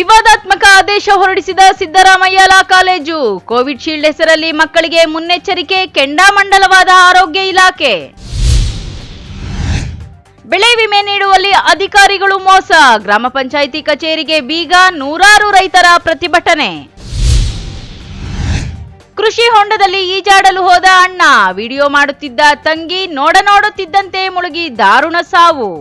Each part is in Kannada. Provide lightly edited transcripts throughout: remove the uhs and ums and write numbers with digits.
ವಿವಾದಾತ್ಮಕ ಆದೇಶ ಹೊರಡಿಸಿದ Siddaramaiah law college. Covid shield ಹೆಸರಲ್ಲಿ ಮಕ್ಕಳಿಗೆ ಮುನ್ನೆಚ್ಚರಿಕೆ, ಕೆಂಡಾಮಂಡಲವಾದ ಆರೋಗ್ಯ ಇಲಾಖೆ. ಬೆಳೆ ವಿಮೆ ನೀಡುವಲ್ಲಿ ಅಧಿಕಾರಿಗಳು ಮೋಸ, ಗ್ರಾಮ ಪಂಚಾಯಿತಿ ಕಚೇರಿಗೆ ಬೀಗ, ನೂರಾರು ರೈತರ ಪ್ರತಿಭಟನೆ. ಕೃಷಿ ಹೊಂಡದಲ್ಲಿ ಈಜಾಡಲು ಹೋದ ಅಣ್ಣ, ವಿಡಿಯೋ ಮಾಡುತ್ತಿದ್ದ ತಂಗಿ ನೋಡುತ್ತಿದ್ದಂತೆ ಮುಳುಗಿ ದಾರುಣ ಸಾವು.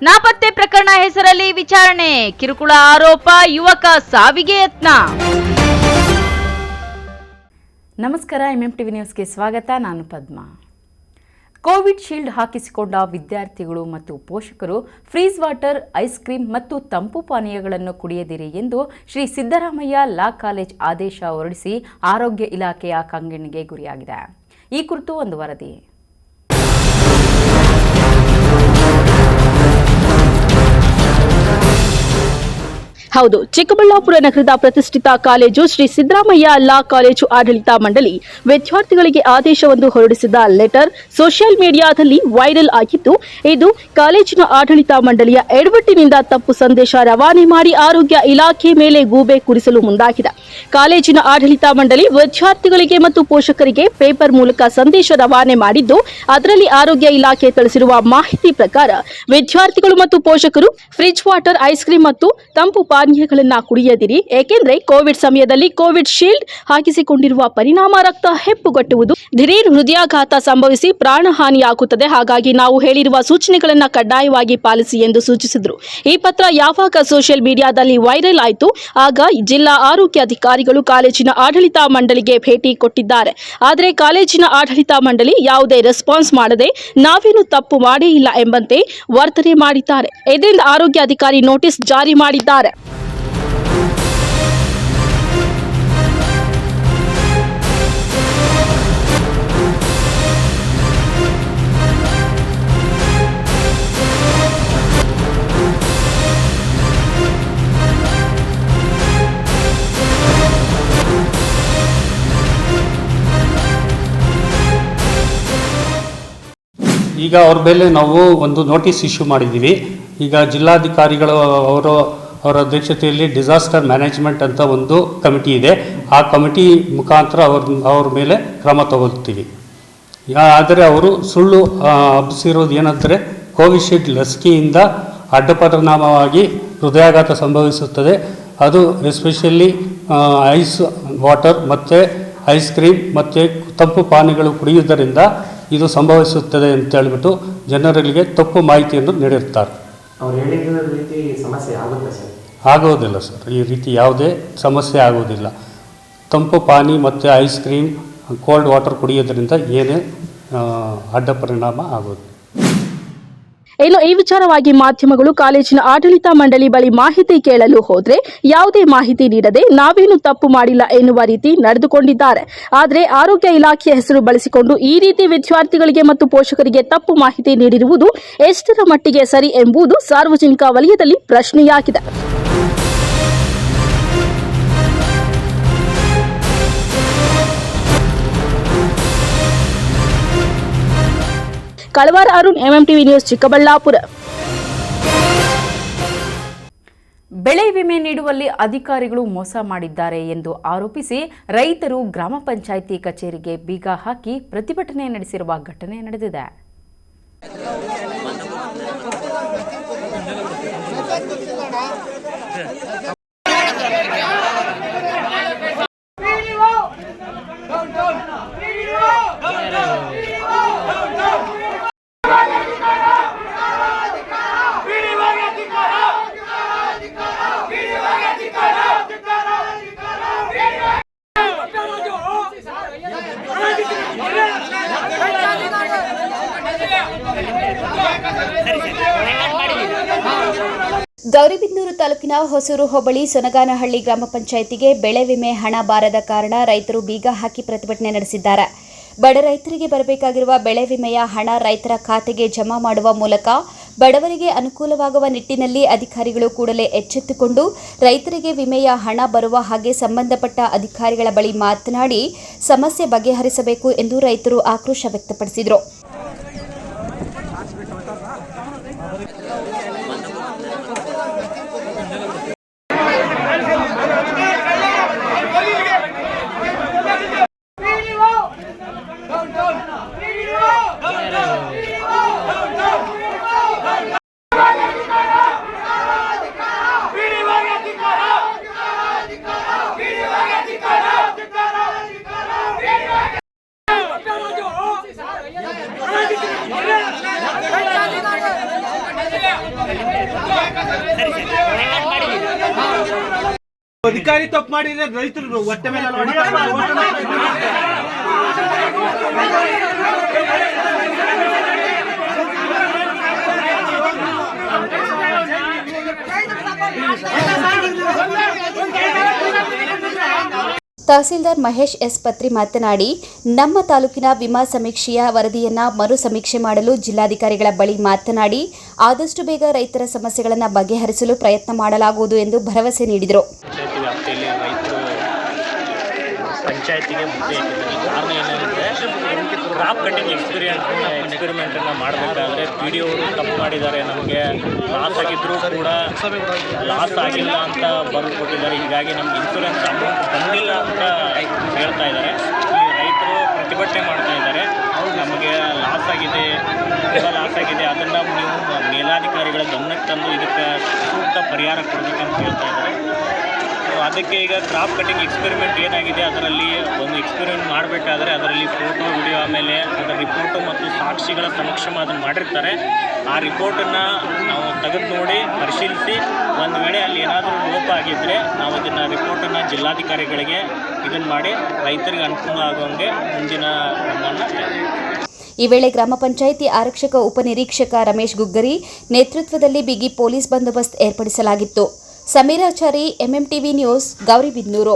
ನಾಪತ್ತೆ ಪ್ರಕರಣ ಹೆಸರಲ್ಲಿ ವಿಚಾರಣೆ, ಕಿರುಕುಳ ಆರೋಪ, ಯುವಕ ಸಾವಿಗೆ ಯತ್ನ. ನಮಸ್ಕಾರ, MMTV ನ್ಯೂಸ್ಗೆ ಸ್ವಾಗತ. ನಾನು ಪದ್ಮಾ. ಕೋವಿಡ್ ಶೀಲ್ಡ್ ಹಾಕಿಸಿಕೊಂಡ ವಿದ್ಯಾರ್ಥಿಗಳು ಮತ್ತು ಪೋಷಕರು ಫ್ರೀಜ್ ವಾಟರ್, ಐಸ್ ಕ್ರೀಮ್ ಮತ್ತು ತಂಪು ಪಾನೀಯಗಳನ್ನು ಕುಡಿಯದಿರಿ ಎಂದು ಶ್ರೀ ಸಿದ್ದರಾಮಯ್ಯ ಲಾ ಕಾಲೇಜ್ ಆದೇಶ ಹೊರಡಿಸಿ ಆರೋಗ್ಯ ಇಲಾಖೆಯ ಕಂಗೆಣ್ಣಿಗೆ ಗುರಿಯಾಗಿದೆ. ಈ ಕುರಿತು ಒಂದು ವರದಿ. ಹೌದು, ಚಿಕ್ಕಬಳ್ಳಾಪುರ ನಗರದ ಪ್ರತಿಷ್ಠಿತ college Shri Siddaramaiah law college ಆಡಳಿತ ಮಂಡಳಿ ವಿದ್ಯಾರ್ಥಿಗಳಿಗೆ ಆದೇಶವೊಂದು ಹೊರಡಿಸಿದ ಲೆಟರ್ ಸೋಷಿಯಲ್ ಮೀಡಿಯಾದಲ್ಲಿ ವೈರಲ್ ಆಗಿದ್ದು, ಇದು ಕಾಲೇಜಿನ ಆಡಳಿತ ಮಂಡಳಿಯ ಎಡವಟ್ಟಿನಿಂದ ತಪ್ಪು ಸಂದೇಶ ರವಾನೆ ಮಾಡಿ ಆರೋಗ್ಯ ಇಲಾಖೆ ಮೇಲೆ ಗೂಬೆ ಕೂರಿಸಲು ಮುಂದಾಗಿದೆ. ಕಾಲೇಜಿನ ಆಡಳಿತ ಮಂಡಳಿ ವಿದ್ಯಾರ್ಥಿಗಳಿಗೆ ಮತ್ತು ಪೋಷಕರಿಗೆ ಪೇಪರ್ ಮೂಲಕ ಸಂದೇಶ ರವಾನೆ ಮಾಡಿದ್ದು, ಅದರಲ್ಲಿ ಆರೋಗ್ಯ ಇಲಾಖೆ ತಿಳಿಸಿರುವ ಮಾಹಿತಿ ಪ್ರಕಾರ ವಿದ್ಯಾರ್ಥಿಗಳು ಮತ್ತು ಪೋಷಕರು ಫ್ರಿಜ್ ವಾಟರ್, ಐಸ್ ಕ್ರೀಮ್ ಮತ್ತು ತಂಪು ಪಾನೀಯಗಳನ್ನು ಕುಡಿಯದಿರಿ, ಏಕೆಂದರೆ ಕೋವಿಡ್ ಸಮಯದಲ್ಲಿ ಕೋವಿಡ್ ಶೀಲ್ಡ್ ಹಾಕಿಸಿಕೊಂಡಿರುವ ಪರಿಣಾಮ ರಕ್ತ ಹೆಪ್ಪುಗಟ್ಟುವುದು, ದಿಢೀರ್ ಹೃದಯಾಘಾತ ಸಂಭವಿಸಿ ಪ್ರಾಣಹಾನಿಯಾಗುತ್ತದೆ. ಹಾಗಾಗಿ ನಾವು ಹೇಳಿರುವ ಸೂಚನೆಗಳನ್ನು ಕಡ್ಡಾಯವಾಗಿ ಪಾಲಿಸಿ ಎಂದು ಸೂಚಿಸಿದರು. ಈ ಪತ್ರ ಯಾವಾಗ ಸೋಷಿಯಲ್ ಮೀಡಿಯಾದಲ್ಲಿ ವೈರಲ್ ಆಯಿತು, ಆಗ ಜಿಲ್ಲಾ ಆರೋಗ್ಯ ಅಧಿಕಾರಿಗಳು ಕಾಲೇಜಿನ ಆಡಳಿತ ಮಂಡಳಿಗೆ ಭೇಟಿ ಕೊಟ್ಟಿದ್ದಾರೆ. ಆದರೆ ಕಾಲೇಜಿನ ಆಡಳಿತ ಮಂಡಳಿ ಯಾವುದೇ ರೆಸ್ಪಾನ್ಸ್ ಮಾಡದೆ ನಾವೇನು ತಪ್ಪು ಮಾಡೇ ಇಲ್ಲ ಎಂಬಂತೆ ವರ್ತನೆ ಮಾಡಿದ್ದಾರೆ. ಇದರಿಂದ ಆರೋಗ್ಯ ಅಧಿಕಾರಿ ನೋಟಿಸ್ ಜಾರಿ ಮಾಡಿದ್ದಾರೆ. ಈಗ ಅವ್ರ ಮೇಲೆ ನಾವು ಒಂದು ನೋಟಿಸ್ ಇಶ್ಯೂ ಮಾಡಿದ್ದೀವಿ. ಈಗ ಜಿಲ್ಲಾಧಿಕಾರಿಗಳು ಅವರ ಅಧ್ಯಕ್ಷತೆಯಲ್ಲಿ ಡಿಸಾಸ್ಟರ್ ಮ್ಯಾನೇಜ್ಮೆಂಟ್ ಅಂತ ಒಂದು ಕಮಿಟಿ ಇದೆ. ಆ ಕಮಿಟಿ ಮುಖಾಂತರ ಅವ್ರ ಮೇಲೆ ಕ್ರಮ ತಗೊಳ್ತೀವಿ. ಆದರೆ ಅವರು ಸುಳ್ಳು ಹಬ್ಬಿಸಿರೋದು ಏನಂದರೆ ಕೋವಿಶೀಲ್ಡ್ ಲಸಿಕೆಯಿಂದ ಅಡ್ಡಪರಿಣಾಮವಾಗಿ ಹೃದಯಾಘಾತ ಸಂಭವಿಸುತ್ತದೆ. ಅದು ಎಸ್ಪೆಷಲಿ ಐಸ್ ವಾಟರ್ ಮತ್ತು ಐಸ್ ಕ್ರೀಮ್ ಮತ್ತು ತಂಪು ಪಾನೀಯಗಳು ಕುಡಿಯುವುದರಿಂದ ಇದು ಸಂಭವಿಸುತ್ತದೆ ಅಂತ ಹೇಳಿಬಿಟ್ಟು ಜನರಿಗೆ ತಪ್ಪು ಮಾಹಿತಿಯನ್ನು ನೀಡಿರ್ತಾರೆ. ಆಗೋದಿಲ್ಲ ಸರ್, ಈ ರೀತಿ ಯಾವುದೇ ಸಮಸ್ಯೆ ಆಗೋದಿಲ್ಲ. ತಂಪು ಪಾನಿ ಮತ್ತು ಐಸ್ ಕ್ರೀಮ್, ಕೋಲ್ಡ್ ವಾಟರ್ ಕುಡಿಯೋದ್ರಿಂದ ಏನೇ ಅಡ್ಡ ಪರಿಣಾಮ ಆಗೋದು. ಇನ್ನು ಈ ವಿಚಾರವಾಗಿ ಮಾಧ್ಯಮಗಳು ಕಾಲೇಜಿನ ಆಡಳಿತ ಮಂಡಳಿ ಬಳಿ ಮಾಹಿತಿ ಕೇಳಲು ಹೋದ್ರೆ ಯಾವುದೇ ಮಾಹಿತಿ ನೀಡದೆ ನಾವೇನು ತಪ್ಪು ಮಾಡಿಲ್ಲ ಎನ್ನುವ ರೀತಿ ನಡೆದುಕೊಂಡಿದ್ದಾರೆ. ಆದರೆ ಆರೋಗ್ಯ ಇಲಾಖೆಯ ಹೆಸರು ಬಳಸಿಕೊಂಡು ಈ ರೀತಿ ವಿದ್ಯಾರ್ಥಿಗಳಿಗೆ ಮತ್ತು ಪೋಷಕರಿಗೆ ತಪ್ಪು ಮಾಹಿತಿ ನೀಡಿರುವುದು ಎಷ್ಟರ ಮಟ್ಟಿಗೆ ಸರಿ ಎಂಬುದು ಸಾರ್ವಜನಿಕ ವಲಯದಲ್ಲಿ ಪ್ರಶ್ನೆಯಾಗಿದೆ. ಕಳವಾರ ಅರುಣ್, MMTV ನ್ಯೂಸ್, ಚಿಕ್ಕಬಳ್ಳಾಪುರ. ಬೆಳೆ ವಿಮೆ ನೀಡುವಲ್ಲಿ ಅಧಿಕಾರಿಗಳು ಮೋಸ ಮಾಡಿದ್ದಾರೆ ಎಂದು ಆರೋಪಿಸಿ ರೈತರು ಗ್ರಾಮ ಪಂಚಾಯಿತಿ ಕಚೇರಿಗೆ ಬೀಗ ಹಾಕಿ ಪ್ರತಿಭಟನೆ ನಡೆಸಿರುವ ಘಟನೆ ನಡೆದಿದೆ. ಗೌರಿಬಿದನೂರು ತಾಲೂಕಿನ ಹೊಸೂರು ಹೋಬಳಿ ಸೊನಗಾನಹಳ್ಳಿ ಗ್ರಾಮ ಪಂಚಾಯಿತಿಗೆ ಬೆಳೆ ವಿಮೆ ಹಣ ಬಾರದ ಕಾರಣ ರೈತರು ಬೀಗ ಹಾಕಿ ಪ್ರತಿಭಟನೆ ನಡೆಸಿದ್ದಾರೆ. ಬಡ ರೈತರಿಗೆ ಬರಬೇಕಾಗಿರುವ ಬೆಳೆ ವಿಮೆಯ ಹಣ ರೈತರ ಖಾತೆಗೆ ಜಮಾ ಮಾಡುವ ಮೂಲಕ ಬಡವರಿಗೆ ಅನುಕೂಲವಾಗುವ ನಿಟ್ಟಿನಲ್ಲಿ ಅಧಿಕಾರಿಗಳು ಕೂಡಲೇ ಎಚ್ಚೆತ್ತುಕೊಂಡು ರೈತರಿಗೆ ವಿಮೆಯ ಹಣ ಬರುವ ಹಾಗೆ ಸಂಬಂಧಪಟ್ಟ ಅಧಿಕಾರಿಗಳ ಬಳಿ ಮಾತನಾಡಿ ಸಮಸ್ಯೆ ಬಗೆಹರಿಸಬೇಕು ಎಂದು ರೈತರು ಆಕ್ರೋಶ ವ್ಯಕ್ತಪಡಿಸಿದರು. ಅಧಿಕಾರಿ ತಪ್ಪು ಮಾಡಿದ್ರೆ ರೈತರು ಹೊಟ್ಟೆ ಮೇಲೆ ತಹಸೀಲ್ದಾರ್ ಮಹೇಶ್ ಎಸ್ ಪತ್ರಿ ಮಾತನಾಡಿ, ನಮ್ಮ ತಾಲೂಕಿನ ವಿಮಾ ಸಮೀಕ್ಷೆಯ ವರದಿಯನ್ನ ಮರು ಸಮೀಕ್ಷೆ ಮಾಡಲು ಜಿಲ್ಲಾಧಿಕಾರಿಗಳ ಬಳಿ ಮಾತನಾಡಿ ಆದಷ್ಟು ಬೇಗ ರೈತರ ಸಮಸ್ಯೆಗಳನ್ನು ಬಗೆಹರಿಸಲು ಪ್ರಯತ್ನ ಮಾಡಲಾಗುವುದು ಎಂದು ಭರವಸೆ ನೀಡಿದರು. ಪಂಚಾಯತಿಗೆ ಮುದ್ದೆ ಹಾಕಿದ್ದಾರೆ. ಕಾರಣ ಏನಂದರೆ ಕ್ರಾಪ್ ಕಟಿಂಗ್ ಎಕ್ಸ್ಪೆರಿಮೆಂಟನ್ನು ಮಾಡಬೇಕಾದ್ರೆ ಪಿ ಡಿ ಅವರು ತಪ್ಪು ಮಾಡಿದ್ದಾರೆ, ನಮಗೆ ಲಾಸ್ ಆಗಿದ್ದರೂ ಕೂಡ ಲಾಸ್ ಆಗಿಲ್ಲ ಅಂತ ಬರೆದು ಕೊಟ್ಟಿದ್ದಾರೆ. ಹೀಗಾಗಿ ನಮ್ಗೆ ಇನ್ಶೂರೆನ್ಸ್ ಅಮೌಂಟ್ ಬಂದಿಲ್ಲ ಅಂತ ಹೇಳ್ತಾ ಇದ್ದಾರೆ. ಇಲ್ಲಿ ರೈತರು ಪ್ರತಿಭಟನೆ ಮಾಡ್ತಾ ಇದ್ದಾರೆ. ನಮಗೆ ಲಾಸ್ ಆಗಿದೆ, ಅದನ್ನು ನೀವು ಮೇಲಾಧಿಕಾರಿಗಳ ಗಮನಕ್ಕೆ ತಂದು ಇದಕ್ಕೆ ಸೂಕ್ತ ಪರಿಹಾರ ಕೊಡಬೇಕಂತ ಹೇಳ್ತಾ ಇದ್ದಾರೆ. ಅದಕ್ಕೆ ಈಗ ಕ್ರಾಪ್ ಕಟಿಂಗ್ ಎಕ್ಸ್ಪೆರಿಮೆಂಟ್ ಏನಾಗಿದೆ, ಅದರಲ್ಲಿ ಒಂದು ಎಕ್ಸ್ಪೆರಿಮೆಂಟ್ ಮಾಡಬೇಕಾದ್ರೆ ಅದರಲ್ಲಿ ಫೋಟೋ, ವಿಡಿಯೋ, ಆಮೇಲೆ ಅದರ ರಿಪೋರ್ಟು ಮತ್ತು ಸಾಕ್ಷಿಗಳ ಸಮಕ್ಷಮ ಅದನ್ನು ಮಾಡಿರ್ತಾರೆ. ಆ ರಿಪೋರ್ಟನ್ನು ನಾವು ತೆಗೆದು ನೋಡಿ ಪರಿಶೀಲಿಸಿ ಒಂದು ವೇಳೆ ಅಲ್ಲಿ ಏನಾದರೂ ಲೋಪ ಆಗಿದ್ದರೆ ನಾವು ಇದನ್ನು ರಿಪೋರ್ಟನ್ನು ಜಿಲ್ಲಾಧಿಕಾರಿಗಳಿಗೆ ಇದನ್ನು ಮಾಡಿ ರೈತರಿಗೆ ಅನುಕೂಲ ಆಗುವಂಗೆ ಮುಂದಿನ ಕ್ರಮವನ್ನು ಈ ವೇಳೆ ಗ್ರಾಮ ಪಂಚಾಯಿತಿ ಆರಕ್ಷಕ ಉಪನಿರೀಕ್ಷಕ ರಮೇಶ್ ಗುಗ್ಗರಿ ನೇತೃತ್ವದಲ್ಲಿ ಬಿಗಿ ಪೊಲೀಸ್ ಬಂದೋಬಸ್ತ್ ಏರ್ಪಡಿಸಲಾಗಿತ್ತು. Sameerachari, MMTV news, Gauribidanur.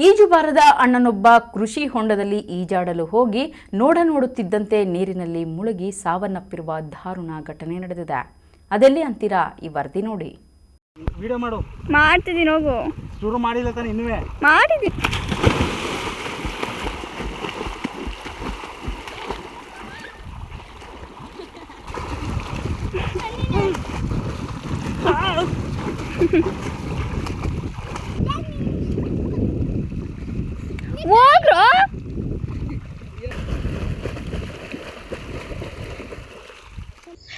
ಈಜು ಬಾರದ ಅಣ್ಣನೊಬ್ಬ ಕೃಷಿ ಹೊಂಡದಲ್ಲಿ ಈಜಾಡಲು ಹೋಗಿ ನೋಡುತ್ತಿದ್ದಂತೆ ನೀರಿನಲ್ಲಿ ಮುಳುಗಿ ಸಾವನ್ನಪ್ಪಿರುವ ದಾರುಣ ಘಟನೆ ನಡೆದಿದೆ. ಅದೆಲ್ಲಿ ಅಂತೀರಾ? ಈ ವರದಿ ನೋಡಿ. ವಿಡಿಯೋ ಮಾಡು. ಮಾಡ್ತಿದ್ದೀನಿ, ಹೋಗು. ಶುರು ಮಾಡಿಲ್ಲ ತಾನೆ? ಇನ್ನೂ ಮಾಡಿದ್ದೀನಿ. ಹೋಗ್ರೋ.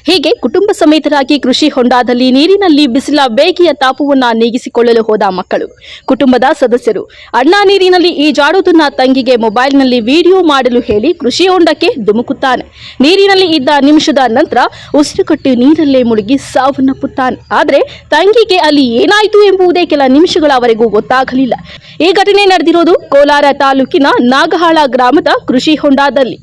ಹೀಗೆ ಕುಟುಂಬ ಸಮೇತರಾಗಿ ಕೃಷಿ ಹೊಂಡದಲ್ಲಿ ನೀರಿನಲ್ಲಿ ಬಿಸಿಲ ಬೇಗೆಯ ತಾಪವನ್ನ ನೀಗಿಸಿಕೊಳ್ಳಲು ಹೋದ ಮಕ್ಕಳು, ಕುಟುಂಬದ ಸದಸ್ಯರು ಅಣ್ಣ ನೀರಿನಲ್ಲಿ ಈಜಾಡುವುದನ್ನ ತಂಗಿಗೆ ಮೊಬೈಲ್ನಲ್ಲಿ ವಿಡಿಯೋ ಮಾಡಲು ಹೇಳಿ ಕೃಷಿ ಹೊಂಡಕ್ಕೆ ಧುಮುಕುತ್ತಾನೆ. ನೀರಿನಲ್ಲಿ ಇದ್ದ ನಿಮಿಷದ ನಂತರ ಉಸಿರುಕಟ್ಟಿ ನೀರಲ್ಲೇ ಮುಳುಗಿ ಸಾವನ್ನಪ್ಪುತ್ತಾನೆ. ಆದರೆ ತಂಗಿಗೆ ಅಲ್ಲಿ ಏನಾಯಿತು ಎಂಬುದೇ ಕೆಲ ನಿಮಿಷಗಳವರೆಗೂ ಗೊತ್ತಾಗಲಿಲ್ಲ. ಈ ಘಟನೆ ನಡೆದಿರೋದು ಕೋಲಾರ ತಾಲೂಕಿನ ನಾಗಹಾಳ ಗ್ರಾಮದ ಕೃಷಿ ಹೊಂಡದಲ್ಲಿ.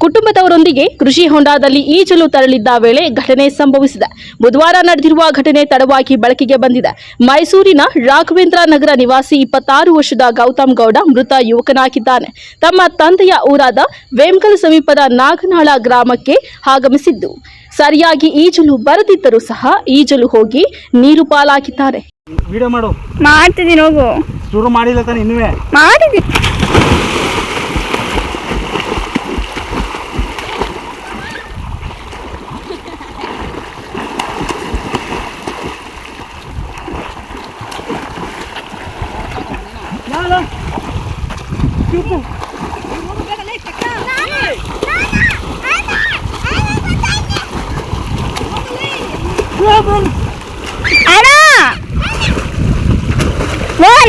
ಕುಟುಂಬದವರೊಂದಿಗೆ ಕೃಷಿ ಹೊಂಡದಲ್ಲಿ ಈಜಲು ತೆರಳಿದ್ದ ವೇಳೆ ಘಟನೆ ಸಂಭವಿಸಿದೆ. ಬುಧವಾರ ನಡೆದಿರುವ ಘಟನೆ ತಡವಾಗಿ ಬೆಳಕಿಗೆ ಬಂದಿದೆ. ಮೈಸೂರಿನ ರಾಘವೇಂದ್ರ ನಗರ ನಿವಾಸಿ 26 ವರ್ಷದ ಗೌತಮ್ ಗೌಡ ಮೃತ ಯುವಕನಾಗಿದ್ದಾನೆ. ತಮ್ಮ ತಂದೆಯ ಊರಾದ ವೇಮಗಲ್ ಸಮೀಪದ ನಾಗನಾಳ ಗ್ರಾಮಕ್ಕೆ ಆಗಮಿಸಿದ್ದು, ಸರಿಯಾಗಿ ಈಜಲು ಬರದಿದ್ದರೂ ಸಹ ಈಜಲು ಹೋಗಿ ನೀರು ಪಾಲಾಗಿದ್ದಾರೆ. ವಿಡಿಯೋ ಮಾಡು. ಮಾಡ್ತಿದ್ದೀನಿ, ಹೋಗು. ಶುರು ಮಾಡಿಲ್ಲ ತಾನೆ? ಇನ್ನೂ ಮಾಡಿದ್ದೀನಿ. ಅಣ್ಣ,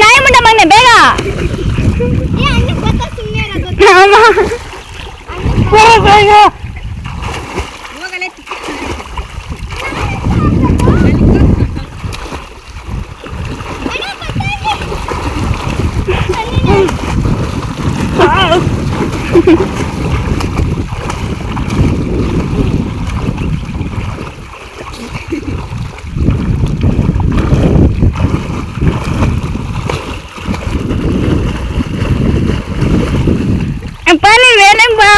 ನಾಯಿ ಮುಂಡ ಮನೆ ಬೇಗ. ಅಪ್ಪ, ನೀನ್ ವೇಳೆಗೆ ಬಾ.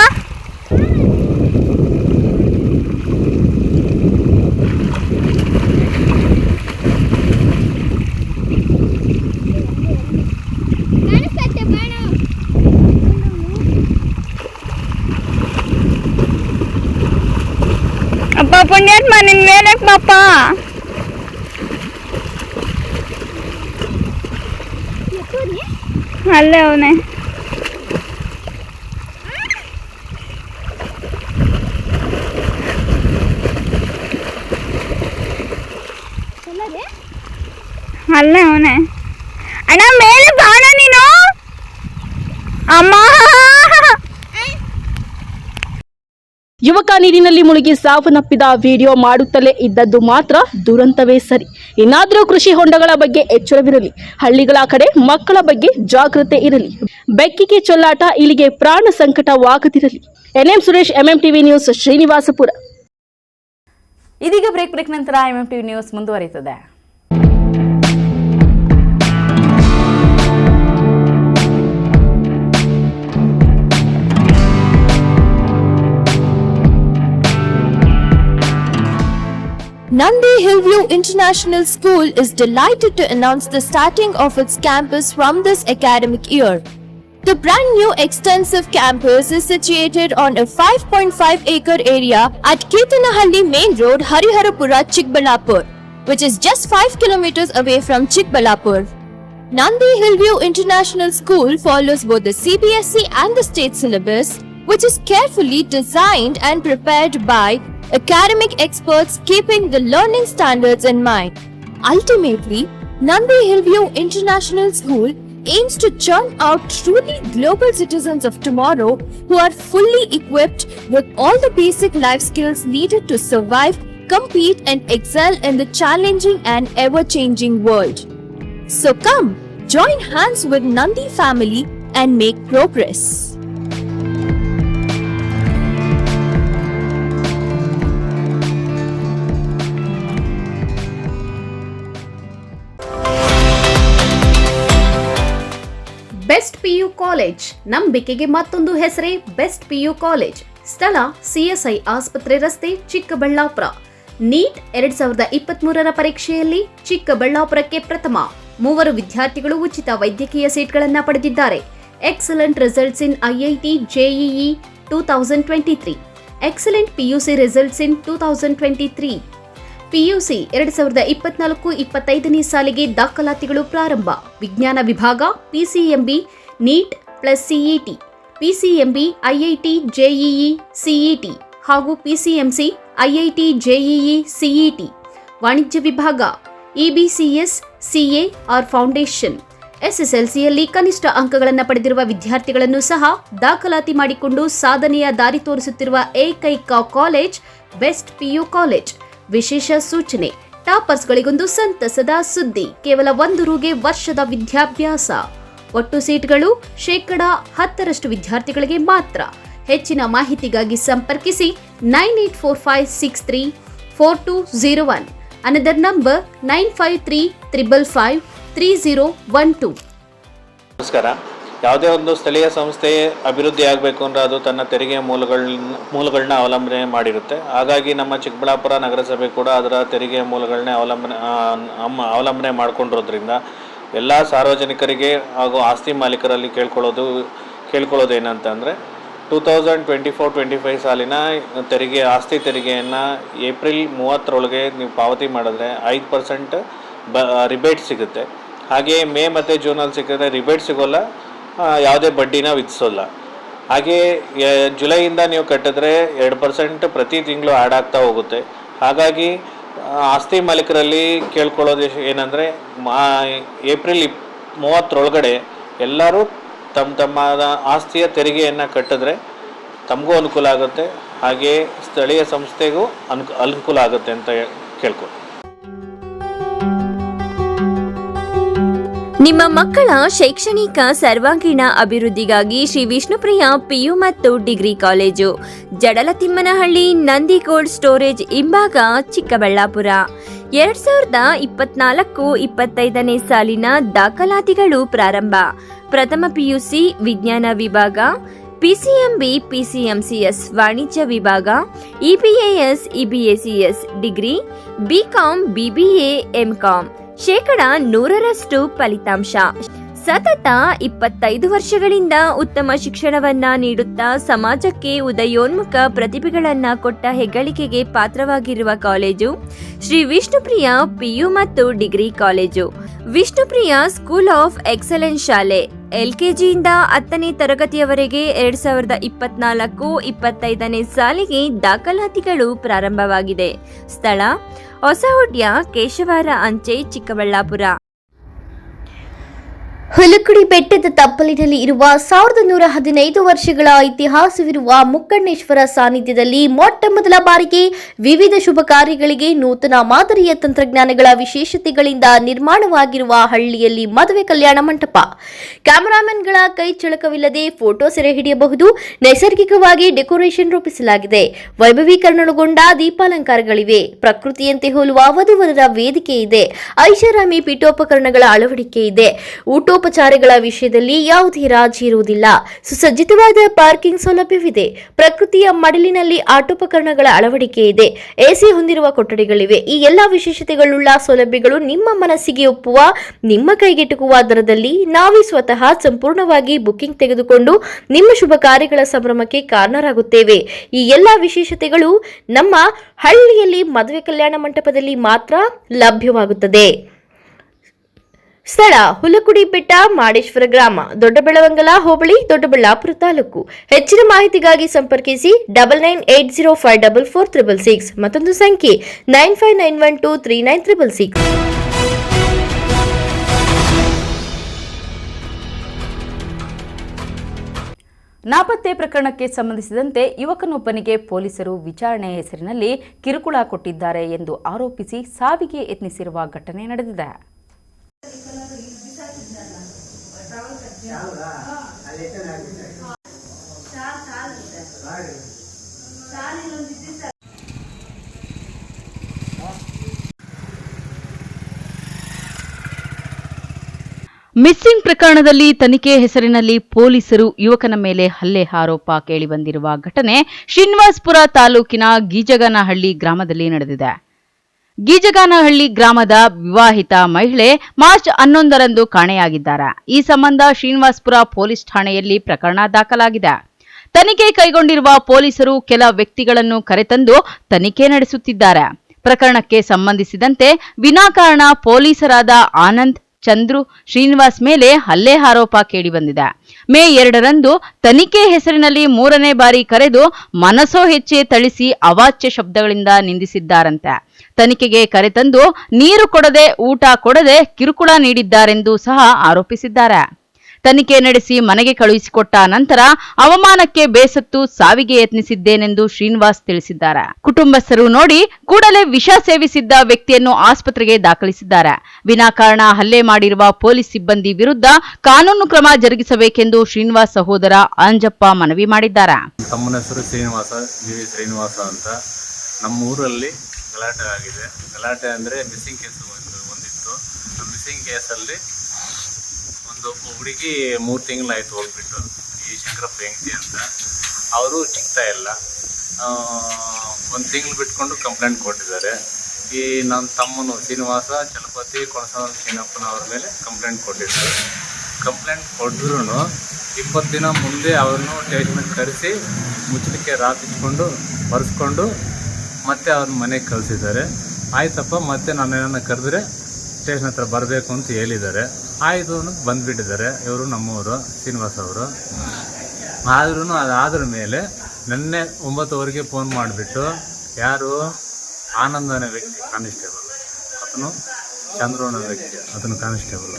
ಅಪ್ಪ ಪುಣ್ಯಾತ್ಮ, ನಿನ್ ವೇಳೆಗೆ ಬಾಪ್ಪ. ಅಲ್ಲೇ ಅವನೇ. ಅಲ್ಲೇ ಅವನೇ. ಅಣ್ಣ, ಮೇಲೆ ಬಾಣ ನೀನು. ಅಮ್ಮ, ಯುವಕ ನೀರಿನಲ್ಲಿ ಮುಳುಗಿ ಸಾವನ್ನಪ್ಪಿದ ವಿಡಿಯೋ ಮಾಡುತ್ತಲೇ ಇದ್ದದ್ದು ಮಾತ್ರ ದುರಂತವೇ ಸರಿ. ಇನ್ನಾದರೂ ಕೃಷಿ ಹೊಂಡಗಳ ಬಗ್ಗೆ ಎಚ್ಚರವಿರಲಿ, ಹಳ್ಳಿಗಳ ಕಡೆ ಮಕ್ಕಳ ಬಗ್ಗೆ ಜಾಗೃತೆ ಇರಲಿ, ಬೆಕ್ಕಿಗೆ ಚೆಲ್ಲಾಟ ಇಲ್ಲಿಗೆ ಪ್ರಾಣ ಸಂಕಟವಾಗದಿರಲಿ. N M Suresh, MMTV news, Srinivaspur. ಇದೀಗ ಬ್ರೇಕ್ ನಂತರ ಎಂಎಂಟಿವಿ ನ್ಯೂಸ್ ಮುಂದುವರಿಯುತ್ತದೆ. Nandi Hillview International School is delighted to announce the starting of its campus from this academic year. The brand new extensive campus is situated on a 5.5-acre area at Ketanahalli Main Road, Hariharapura, Chikbalapur, which is just 5 kilometers away from Chikbalapur. Nandi Hillview International School follows both the CBSE and the state syllabus, which is carefully designed and prepared by academic experts keeping the learning standards in mind. Ultimately, Nandi Hillview International School aims to churn out truly global citizens of tomorrow who are fully equipped with all the basic life skills needed to survive, compete and excel in the challenging and ever-changing world. So come, join hands with Nandi family and make progress. Best PU college, ನಂಬಿಕೆಗೆ ಮತ್ತೊಂದು ಹೆಸರೇ ಬೆಸ್ಟ್ ಪಿಯು ಕಾಲೇಜ್. ಸ್ಥಳ ಸಿಎಸ್ಐ ಆಸ್ಪತ್ರೆ ರಸ್ತೆ, ಚಿಕ್ಕಬಳ್ಳಾಪುರ. ನೀಟ್ 2023 ಪರೀಕ್ಷೆಯಲ್ಲಿ ಚಿಕ್ಕಬಳ್ಳಾಪುರಕ್ಕೆ ಪ್ರಥಮ 3 ವಿದ್ಯಾರ್ಥಿಗಳು ಉಚಿತ ವೈದ್ಯಕೀಯ ಸೀಟ್ಗಳನ್ನು ಪಡೆದಿದ್ದಾರೆ. Excellent results in IIT JEE 2023. Excellent PUC results in 2023. PUC 2024-25ನೇ ಸಾಲಿಗೆ ದಾಖಲಾತಿಗಳು ಪ್ರಾರಂಭ. ವಿಜ್ಞಾನ ವಿಭಾಗ PCMB NEET plus CET, PCMB IIT JEE CET ಹಾಗೂ ಪಿಸಿಎಂಸಿ ಐಐಟಿ ಜೆಇಇ ಸಿಇಟಿ. ವಾಣಿಜ್ಯ ವಿಭಾಗ ಇಬಿಸಿಎಸ್ ಸಿಎ ಆರ್ ಫೌಂಡೇಶನ್. ಎಸ್ಎಸ್ಎಲ್ಸಿಯಲ್ಲಿ ಕನಿಷ್ಠ ಅಂಕಗಳನ್ನು ಪಡೆದಿರುವ ವಿದ್ಯಾರ್ಥಿಗಳನ್ನು ಸಹ ದಾಖಲಾತಿ ಮಾಡಿಕೊಂಡು ಸಾಧನೆಯ ದಾರಿ ತೋರಿಸುತ್ತಿರುವ ಏಕೈಕ ಕಾಲೇಜ್ ಬೆಸ್ಟ್ ಪಿಯು ಕಾಲೇಜ್. ವಿಶೇಷ ಸೂಚನೆ: ಟಾಪರ್ಸ್ಗಳಿಗೊಂದು ಸಂತಸದ ಸುದ್ದಿ, ಕೇವಲ 1 ರೂಗೆ ವರ್ಷದ ವಿದ್ಯಾಭ್ಯಾಸ. ಒಟ್ಟು ಸೀಟ್ಗಳು 10% ವಿದ್ಯಾರ್ಥಿಗಳಿಗೆ ಮಾತ್ರ. ಹೆಚ್ಚಿನ ಮಾಹಿತಿಗಾಗಿ ಸಂಪರ್ಕಿಸಿ 9845634201. Another number 9535553012. ನಮಸ್ಕಾರ. ಯಾವುದೇ ಒಂದು ಸ್ಥಳೀಯ ಸಂಸ್ಥೆ ಅಭಿವೃದ್ಧಿ ಆಗಬೇಕು ಅಂದರೆ ಅದು ತನ್ನ ತೆರಿಗೆ ಮೂಲಗಳನ್ನ ಅವಲಂಬನೆ ಮಾಡಿರುತ್ತೆ. ಹಾಗಾಗಿ ನಮ್ಮ ಚಿಕ್ಕಬಳ್ಳಾಪುರ ನಗರಸಭೆ ಕೂಡ ಅದರ ತೆರಿಗೆ ಮೂಲಗಳನ್ನೇ ಅವಲಂಬನೆ ಮಾಡಿಕೊಂಡಿರೋದ್ರಿಂದ ಎಲ್ಲ ಸಾರ್ವಜನಿಕರಿಗೆ ಹಾಗೂ ಆಸ್ತಿ ಮಾಲೀಕರಲ್ಲಿ ಕೇಳ್ಕೊಳ್ಳೋದೇನಂತಂದರೆ 2024-25 ಸಾಲಿನ ಆಸ್ತಿ ತೆರಿಗೆಯನ್ನು ಏಪ್ರಿಲ್ 30 ನೀವು ಪಾವತಿ ಮಾಡಿದ್ರೆ 5% ರಿಬೇಟ್ ಸಿಗುತ್ತೆ. ಹಾಗೆಯೇ ಮೇ ಮತ್ತು ಜೂನಲ್ಲಿ ಸಿಕ್ಕಿದ್ರೆ ರಿಬೇಟ್ ಸಿಗೋಲ್ಲ, ಯಾವುದೇ ಬಡ್ಡಿನ ವಿಧಿಸೋಲ್ಲ. ಹಾಗೆ ಜುಲೈಯಿಂದ ನೀವು ಕಟ್ಟಿದ್ರೆ 2% ಪ್ರತಿ ತಿಂಗಳು ಆ್ಯಡ್ ಆಗ್ತಾ ಹೋಗುತ್ತೆ. ಹಾಗಾಗಿ ಆಸ್ತಿ ಮಾಲೀಕರಲ್ಲಿ ಕೇಳ್ಕೊಳ್ಳೋದು ಏನಂದರೆ ಏಪ್ರಿಲ್ 30 ಎಲ್ಲರೂ ತಮ್ಮ ಆಸ್ತಿಯ ತೆರಿಗೆಯನ್ನು ಕಟ್ಟಿದ್ರೆ ತಮಗೂ ಅನುಕೂಲ ಆಗುತ್ತೆ, ಹಾಗೆ ಸ್ಥಳೀಯ ಸಂಸ್ಥೆಗೂ ಅನುಕೂಲ ಆಗುತ್ತೆ ಅಂತ ಕೇಳ್ಕೊ. ನಿಮ್ಮ ಮಕ್ಕಳ ಶೈಕ್ಷಣಿಕ ಸರ್ವಾಂಗೀಣ ಅಭಿವೃದ್ಧಿಗಾಗಿ ಶ್ರೀ ವಿಷ್ಣುಪ್ರಿಯ ಪಿಯು ಮತ್ತು degree college, Jadalathimmanahalli, Nandi cold storage ಹಿಂಭಾಗ, ಚಿಕ್ಕಬಳ್ಳಾಪುರ. 2024-25ನೇ ಸಾಲಿನ ದಾಖಲಾತಿಗಳು ಪ್ರಾರಂಭ. ಪ್ರಥಮ ಪಿಯುಸಿ ವಿಜ್ಞಾನ ವಿಭಾಗ, ಪಿಸಿಎಂಬಿ ಪಿಸಿಎಂಸಿಎಸ್ ವಾಣಿಜ್ಯ ವಿಭಾಗ, EBAS EBACS degree, BCom BBA MCom. 100% ಫಲಿತಾಂಶ. ಸತತ 25 ವರ್ಷಗಳಿಂದ ಉತ್ತಮ ಶಿಕ್ಷಣವನ್ನ ನೀಡುತ್ತಾ ಸಮಾಜಕ್ಕೆ ಉದಯೋನ್ಮುಖ ಪ್ರತಿಭೆಗಳನ್ನ ಕೊಟ್ಟ ಹೆಗ್ಗಳಿಕೆಗೆ ಪಾತ್ರವಾಗಿರುವ ಕಾಲೇಜು ಶ್ರೀ ವಿಷ್ಣುಪ್ರಿಯ ಪಿಯು ಮತ್ತು degree college. Vishnupriya school of excellence ಶಾಲೆ. LKGಯಿಂದ 10ನೇ ತರಗತಿಯವರೆಗೆ 2024-25ನೇ ಸಾಲಿಗೆ ದಾಖಲಾತಿಗಳು ಪ್ರಾರಂಭವಾಗಿದೆ. ಸ್ಥಳ ಹೊಸಹುಡ್ಯ, ಕೇಶವಾರ ಅಂಚೆ, ಚಿಕ್ಕಬಳ್ಳಾಪುರ. ಹುಲುಕುಡಿ ಬೆಟ್ಟದ ತಪ್ಪಲಿನಲ್ಲಿ ಇರುವ 1115 ವರ್ಷಗಳ ಇತಿಹಾಸವಿರುವ ಮುಕ್ಕಣ್ಣೇಶ್ವರ ಸಾನ್ನಿಧ್ಯದಲ್ಲಿ ಮೊಟ್ಟ ಮೊದಲ ಬಾರಿಗೆ ವಿವಿಧ ಶುಭ ಕಾರ್ಯಗಳಿಗೆ ನೂತನ ಮಾದರಿಯ ತಂತ್ರಜ್ಞಾನಗಳ ವಿಶೇಷತೆಗಳಿಂದ ನಿರ್ಮಾಣವಾಗಿರುವ ಹಳ್ಳಿಯಲ್ಲಿ ಮದುವೆ ಕಲ್ಯಾಣ ಮಂಟಪ. ಕ್ಯಾಮೆರಾಮನ್ಗಳ ಕೈ ಚಳಕವಿಲ್ಲದೆ ಫೋಟೋ ಸೆರೆ ಹಿಡಿಯಬಹುದು. ನೈಸರ್ಗಿಕವಾಗಿ ಡೆಕೋರೇಷನ್ ರೂಪಿಸಲಾಗಿದೆ. ವೈಭವೀಕರಣಗೊಂಡ ದೀಪಾಲಂಕಾರಗಳಿವೆ. ಪ್ರಕೃತಿಯಂತೆ ಹೋಲುವ ವಧುವರರ ವೇದಿಕೆ ಇದೆ. ಐಷಾರಾಮಿ ಪೀಠೋಪಕರಣಗಳ ಅಳವಡಿಕೆ ಇದೆ. ಊಟೋಪಚಾರಗಳ ವಿಷಯದಲ್ಲಿ ಯಾವುದೇ ರಾಜಿ ಇರುವುದಿಲ್ಲ. ಸುಸಜ್ಜಿತವಾದ ಪಾರ್ಕಿಂಗ್ ಸೌಲಭ್ಯವಿದೆ. ಪ್ರಕೃತಿಯ ಮಡಿಲಿನಲ್ಲಿ ಆಟೋಪಕರಣಗಳ ಅಳವಡಿಕೆ ಇದೆ. ಎಸಿ ಹೊಂದಿರುವ ಕೊಠಡಿಗಳಿವೆ. ಈ ಎಲ್ಲಾ ವಿಶೇಷತೆಗಳುಳ್ಳ ಸೌಲಭ್ಯಗಳು ನಿಮ್ಮ ಮನಸ್ಸಿಗೆ ಒಪ್ಪುವ, ನಿಮ್ಮ ಕೈಗೆಟುಕುವ ದರದಲ್ಲಿ ನಾವೇ ಸ್ವತಃ ಸಂಪೂರ್ಣವಾಗಿ ಬುಕಿಂಗ್ ತೆಗೆದುಕೊಂಡು ನಿಮ್ಮ ಶುಭ ಕಾರ್ಯಗಳ ಸಂಭ್ರಮಕ್ಕೆ ಕಾರಣರಾಗುತ್ತೇವೆ. ಈ ಎಲ್ಲಾ ವಿಶೇಷತೆಗಳು ನಮ್ಮ ಹಳ್ಳಿಯಲ್ಲಿ ಮದುವೆ ಕಲ್ಯಾಣ ಮಂಟಪದಲ್ಲಿ ಮಾತ್ರ ಲಭ್ಯವಾಗುತ್ತದೆ. ಸ್ಥಳ ಹುಲುಕುಡಿ ಬೆಟ್ಟ, ಮಾಡೇಶ್ವರ ಗ್ರಾಮ, ದೊಡ್ಡಬೆಳವಂಗಲ ಹೋಬಳಿ, ದೊಡ್ಡಬಳ್ಳಾಪುರ ತಾಲೂಕು. ಹೆಚ್ಚಿನ ಮಾಹಿತಿಗಾಗಿ ಸಂಪರ್ಕಿಸಿ 9980544666. ಮತ್ತೊಂದು ಸಂಖ್ಯೆ 9591239666. ನಾಪತ್ತೆ ಪ್ರಕರಣಕ್ಕೆ ಸಂಬಂಧಿಸಿದಂತೆ ಯುವಕನೊಬ್ಬನಿಗೆ ಪೊಲೀಸರು ವಿಚಾರಣೆ ಹೆಸರಿನಲ್ಲಿ ಕಿರುಕುಳ ಕೊಟ್ಟಿದ್ದಾರೆ ಎಂದು ಆರೋಪಿಸಿ ಸಾವಿಗೆ ಯತ್ನಿಸಿರುವ ಘಟನೆ ನಡೆದಿದೆ. ಮಿಸ್ಸಿಂಗ್ ಪ್ರಕರಣದಲ್ಲಿ ತನಿಖೆ ಹೆಸರಿನಲ್ಲಿ ಪೊಲೀಸರು ಯುವಕನ ಮೇಲೆ ಹಲ್ಲೆ ಆರೋಪ ಕೇಳಿಬಂದಿರುವ ಘಟನೆ ಶ್ರೀನಿವಾಸಪುರ ತಾಲೂಕಿನ ಗೀಜಗಾನಹಳ್ಳಿ ಗ್ರಾಮದಲ್ಲಿ ನಡೆದಿದೆ. ಗೀಜಗಾನಹಳ್ಳಿ ಗ್ರಾಮದ ವಿವಾಹಿತ ಮಹಿಳೆ ಮಾರ್ಚ್ 11ರಂದು ಕಾಣೆಯಾಗಿದ್ದಾರೆ. ಈ ಸಂಬಂಧ ಶ್ರೀನಿವಾಸಪುರ ಪೊಲೀಸ್ ಠಾಣೆಯಲ್ಲಿ ಪ್ರಕರಣ ದಾಖಲಾಗಿದೆ. ತನಿಖೆ ಕೈಗೊಂಡಿರುವ ಪೊಲೀಸರು ಕೆಲ ವ್ಯಕ್ತಿಗಳನ್ನು ಕರೆತಂದು ತನಿಖೆ ನಡೆಸುತ್ತಿದ್ದಾರೆ. ಪ್ರಕರಣಕ್ಕೆ ಸಂಬಂಧಿಸಿದಂತೆ ವಿನಾಕಾರಣ ಪೊಲೀಸರಾದ ಆನಂದ್, ಚಂದ್ರು, ಶ್ರೀನಿವಾಸ್ ಮೇಲೆ ಹಲ್ಲೆ ಆರೋಪ ಕೇಳಿಬಂದಿದೆ. ಮೇ 2ರಂದು ತನಿಖೆ ಹೆಸರಿನಲ್ಲಿ 3ನೇ ಬಾರಿ ಕರೆದು ಮನಸೋ ಹೆಚ್ಚೆ ಥಳಿಸಿ ಅವಾಚ್ಯ ಶಬ್ದಗಳಿಂದ ನಿಂದಿಸಿದ್ದಾರಂತೆ. ತನಿಖೆಗೆ ಕರೆತಂದು ನೀರು ಕೊಡದೆ, ಊಟ ಕೊಡದೆ ಕಿರುಕುಳ ನೀಡಿದ್ದಾರೆಂದು ಸಹ ಆರೋಪಿಸಿದ್ದಾರೆ. ತನಿಖೆ ನಡೆಸಿ ಮನೆಗೆ ಕಳುಹಿಸಿಕೊಟ್ಟ ನಂತರ ಅವಮಾನಕ್ಕೆ ಬೇಸತ್ತು ಸಾವಿಗೆ ಯತ್ನಿಸಿದ್ದೇನೆಂದು ಶ್ರೀನಿವಾಸ್ ತಿಳಿಸಿದ್ದಾರೆ. ಕುಟುಂಬಸ್ಥರು ನೋಡಿ ಕೂಡಲೇ ವಿಷ ಸೇವಿಸಿದ್ದ ವ್ಯಕ್ತಿಯನ್ನು ಆಸ್ಪತ್ರೆಗೆ ದಾಖಲಿಸಿದ್ದಾರೆ. ವಿನಾಕಾರಣ ಹಲ್ಲೆ ಮಾಡಿರುವ ಪೊಲೀಸ್ ಸಿಬ್ಬಂದಿ ವಿರುದ್ಧ ಕಾನೂನು ಕ್ರಮ ಜರುಗಿಸಬೇಕೆಂದು ಶ್ರೀನಿವಾಸ್ ಸಹೋದರ ಅಂಜಪ್ಪ ಮನವಿ ಮಾಡಿದ್ದಾರೆ. ತಮ್ಮನ ಹೆಸರು ಶ್ರೀನಿವಾಸ ಅಂತ. ನಮ್ಮ ಊರಲ್ಲಿ ಗಲಾಟೆ ಆಗಿದೆ. ಗಲಾಟೆ ಅಂದರೆ ಮಿಸ್ಸಿಂಗ್ ಕೇಸ್ ಒಂದಿತ್ತು. ಆ ಮಿಸ್ಸಿಂಗ್ ಕೇಸಲ್ಲಿ ಒಂದು ಹುಡುಗಿ 3 ತಿಂಗಳಾಯಿತು ಹೋಗ್ಬಿಟ್ಟು, ಈ ಶಂಕರಪ್ಪ ಹೆಂಗತಿ ಅಂತ. ಅವರು ಸಿಗ್ತಾ ಇಲ್ಲ. 1 ತಿಂಗಳು ಬಿಟ್ಕೊಂಡು ಕಂಪ್ಲೇಂಟ್ ಕೊಟ್ಟಿದ್ದಾರೆ. ಈ ನನ್ನ ತಮ್ಮನು ಶ್ರೀನಿವಾಸ ಚಲಪತಿ ಕೊಣಸನ ಶ್ರೀನಪ್ಪನವ್ರ ಮೇಲೆ ಕಂಪ್ಲೇಂಟ್ ಕೊಟ್ಟಿದ್ದಾರೆ. ಕಂಪ್ಲೇಂಟ್ ಕೊಟ್ಟರು 20 ದಿನ ಮುಂದೆ ಅವ್ರನ್ನು ಸ್ಟೇಷನ್ಗೆ ಕರೆಸಿ ಮುಚ್ಚಲಿಕ್ಕೆ ರಾತಿಸ್ಕೊಂಡು ಬರೆಸ್ಕೊಂಡು ಮತ್ತೆ ಅವ್ರ ಮನೆಗೆ ಕಳಿಸಿದ್ದಾರೆ. ಆಯ್ತಪ್ಪ, ಮತ್ತೆ ನನ್ನನ್ನು ಕರೆದ್ರೆ ಸ್ಟೇಷನ್ ಹತ್ರ ಬರಬೇಕು ಅಂತ ಹೇಳಿದ್ದಾರೆ. ಆಯಿತು ಅನ್ನೋದು ಬಂದುಬಿಟ್ಟಿದ್ದಾರೆ. ಇವರು ನಮ್ಮವರು ಶ್ರೀನಿವಾಸ್ ಅವರು. ಆದ್ರೂ ಅದಾದ್ರ ಮೇಲೆ ನಿನ್ನೆ 9ವರೆಗೆ ಫೋನ್ ಮಾಡಿಬಿಟ್ಟು, ಯಾರು ಆನಂದನ ವ್ಯಕ್ತಿ ಕಾನ್ಸ್ಟೇಬಲ್, ಅದನ್ನು ಚಂದ್ರನ ವ್ಯಕ್ತಿ ಅದನ್ನು ಕಾನ್ಸ್ಟೇಬಲ್,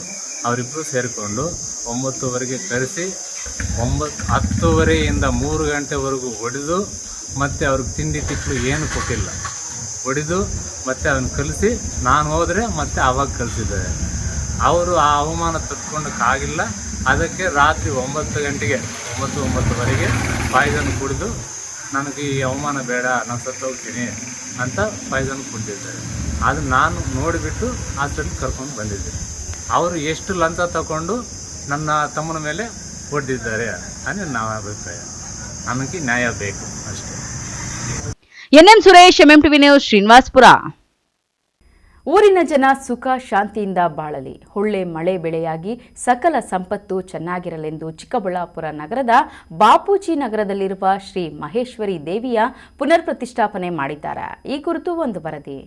ಅವರಿಬ್ಬರು ಸೇರಿಕೊಂಡು 9ವರೆಗೆ ಕರೆಸಿ 10ವರೆಯಿಂದ 3 ಗಂಟೆವರೆಗೂ ಹೊಡೆದು, ಮತ್ತು ಅವ್ರಿಗೆ ತಿಂಡಿ ತಿಪ್ಪಲು ಏನು ಕೊಟ್ಟಿಲ್ಲ, ಹೊಡೆದು ಮತ್ತೆ ಅವನ್ನ ಕಲಿಸಿ ನಾನು ಹೋದರೆ ಮತ್ತೆ ಆವಾಗ ಕಲಿಸಿದ್ದಾರೆ. ಅವರು ಆ ಅವಮಾನ ತಡ್ಕೊಳ್ಳೋಕ್ಕಾಗಿಲ್ಲ. ಅದಕ್ಕೆ ರಾತ್ರಿ 9 ಗಂಟೆಗೆ 9:09ವರೆಗೆ ಪಾಯ್ಸನ್ ಕುಡಿದು ನನಗೆ ಈ ಅವಮಾನ ಬೇಡ, ನಾನು ಸತ್ತೋಗ್ತೀನಿ ಅಂತ ಪಾಯ್ಸನ್ ಕುಡಿದಿದ್ದಾರೆ. ಅದು ನಾನು ನೋಡಿಬಿಟ್ಟು ಹಾಸ್ಪಿಟ್ಲಿಗೆ ಕರ್ಕೊಂಡು ಬಂದಿದ್ದೆ. ಅವರು ಎಷ್ಟು ಲಂಚ ತಗೊಂಡು ನನ್ನ ತಮ್ಮನ ಮೇಲೆ ಹೊಡೆದಿದ್ದಾರೆ ಅಂದರೆ ನಾವು ಅಭಿಪ್ರಾಯ. ನನಗೆ ನ್ಯಾಯ ಬೇಕು ಅಷ್ಟೇ. NM Suresh, MMTV news, Srinivaspur. ಊರಿನ ಜನ ಸುಖ ಶಾಂತಿಯಿಂದ ಬಾಳಲಿ, ಒಳ್ಳೆ ಮಳೆ ಬೆಳೆಯಾಗಿ ಸಕಲ ಸಂಪತ್ತು ಚೆನ್ನಾಗಿರಲೆಂದು ಚಿಕ್ಕಬಳ್ಳಾಪುರ ನಗರದ ಬಾಪೂಜಿ ನಗರದಲ್ಲಿರುವ ಶ್ರೀ ಮಹೇಶ್ವರಿ ದೇವಿಯ ಪುನರ್ ಪ್ರತಿಷ್ಠಾಪನೆ ಮಾಡಿದ್ದಾರೆ. ಈ ಕುರಿತು ಒಂದು ವರದಿ.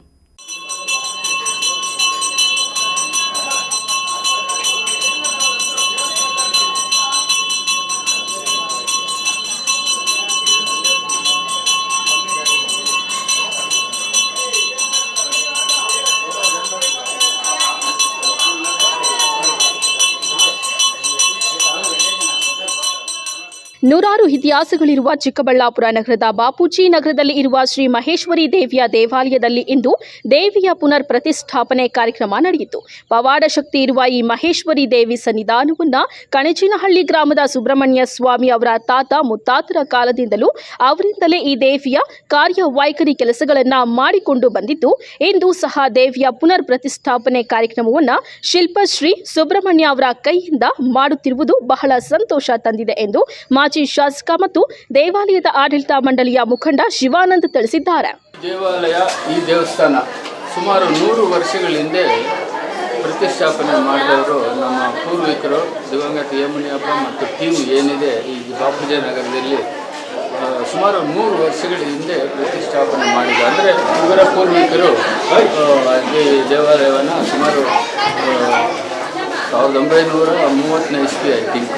ನೂರಾರು ಇತಿಹಾಸಗಳಿರುವ ಚಿಕ್ಕಬಳ್ಳಾಪುರ ನಗರದ ಬಾಪೂಜಿ ನಗರದಲ್ಲಿ ಇರುವ ಶ್ರೀ ಮಹೇಶ್ವರಿ ದೇವಿಯ ದೇವಾಲಯದಲ್ಲಿ ಇಂದು ದೇವಿಯ ಪುನರ್ ಪ್ರತಿಷ್ಠಾಪನೆ ಕಾರ್ಯಕ್ರಮ ನಡೆಯಿತು. ಪವಾಡ ಶಕ್ತಿ ಇರುವ ಈ ಮಹೇಶ್ವರಿ ದೇವಿ ಸನ್ನಿಧಾನವನ್ನು ಕಣಚಿನಹಳ್ಳಿ ಗ್ರಾಮದ ಸುಬ್ರಹ್ಮಣ್ಯ ಸ್ವಾಮಿ ಅವರ ತಾತ ಮುತ್ತಾತರ ಕಾಲದಿಂದಲೂ ಅವರಿಂದಲೇ ಈ ದೇವಿಯ ಕಾರ್ಯವೈಖರಿ ಕೆಲಸಗಳನ್ನು ಮಾಡಿಕೊಂಡು ಬಂದಿದ್ದು, ಇಂದು ಸಹ ದೇವಿಯ ಪುನರ್ ಪ್ರತಿಷ್ಠಾಪನೆ ಕಾರ್ಯಕ್ರಮವನ್ನು ಶಿಲ್ಪಶ್ರೀ ಸುಬ್ರಹ್ಮಣ್ಯ ಅವರ ಕೈಯಿಂದ ಮಾಡುತ್ತಿರುವುದು ಬಹಳ ಸಂತೋಷ ತಂದಿದೆ ಎಂದು ಮಾಜಿ ಶಾಸಕ ಮತ್ತು ದೇವಾಲಯದ ಆಡಳಿತ ಮಂಡಳಿಯ ಮುಖಂಡ ಶಿವಾನಂದ್ ತಿಳಿಸಿದ್ದಾರೆ. ದೇವಾಲಯ ಈ ದೇವಸ್ಥಾನ ಸುಮಾರು 100 ವರ್ಷಗಳ ಹಿಂದೆ ಪ್ರತಿಷ್ಠಾಪನೆ ಮಾಡಿದವರು ನಮ್ಮ ಪೂರ್ವಿಕರು ದಿವಂಗತ ಯಮುನಿಯಪ್ಪ ಮತ್ತು ಟೀಮ್ ಏನಿದೆ ಈ ಬಾಪೂಜಿ ನಗರದಲ್ಲಿ ಸುಮಾರು 100 ವರ್ಷಗಳ ಹಿಂದೆ ಪ್ರತಿಷ್ಠಾಪನೆ ಮಾಡಿದ. ಅಂದರೆ ಇವರ ಪೂರ್ವಿಕರು ಈ ದೇವಾಲಯವನ್ನು ಸುಮಾರು 1930ನೇ ಇಸ್ವಿ ಐ ಥಿಂಕ್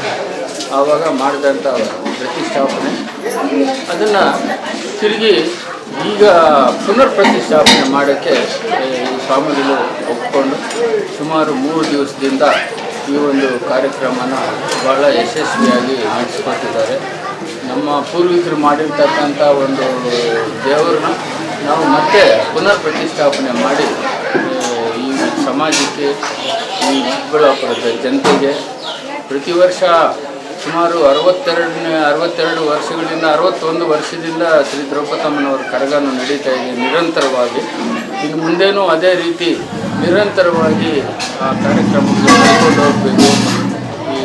ಆವಾಗ ಮಾಡಿದಂಥ ಪ್ರತಿಷ್ಠಾಪನೆ, ಅದನ್ನು ತಿರುಗಿ ಈಗ ಪುನರ್ ಪ್ರತಿಷ್ಠಾಪನೆ ಮಾಡೋಕ್ಕೆ ಈ ಸ್ವಾಮಿಗಳು ಒಪ್ಪಿಕೊಂಡು ಸುಮಾರು 3 ದಿವಸದಿಂದ ಈ ಒಂದು ಕಾರ್ಯಕ್ರಮನ ಬಹಳ ಯಶಸ್ವಿಯಾಗಿ ನಡೆಸಿಕೊಟ್ಟಿದ್ದಾರೆ. ನಮ್ಮ ಪೂರ್ವಿಕರು ಮಾಡಿರ್ತಕ್ಕಂಥ ಒಂದು ದೇವರನ್ನ ನಾವು ಮತ್ತೆ ಪುನರ್ ಪ್ರತಿಷ್ಠಾಪನೆ ಮಾಡಿ ಈ ಸಮಾಜಕ್ಕೆ, ಈ ಚಿಕ್ಕಬಳ್ಳಾಪುರದ ಜನತೆಗೆ ಪ್ರತಿ ವರ್ಷ ಸುಮಾರು 62 ವರ್ಷಗಳಿಂದ 61 ವರ್ಷದಿಂದ ಶ್ರೀ ದ್ರೌಪದಮ್ಮನವರ ಕರಗನು ನಡೀತಾ ಇದೆ ನಿರಂತರವಾಗಿ. ಇನ್ನು ಮುಂದೇನೂ ಅದೇ ರೀತಿ ನಿರಂತರವಾಗಿ ಆ ಕಾರ್ಯಕ್ರಮಕ್ಕೆ ನಡೆದುಕೊಂಡು ಹೋಗಬೇಕು. ಈ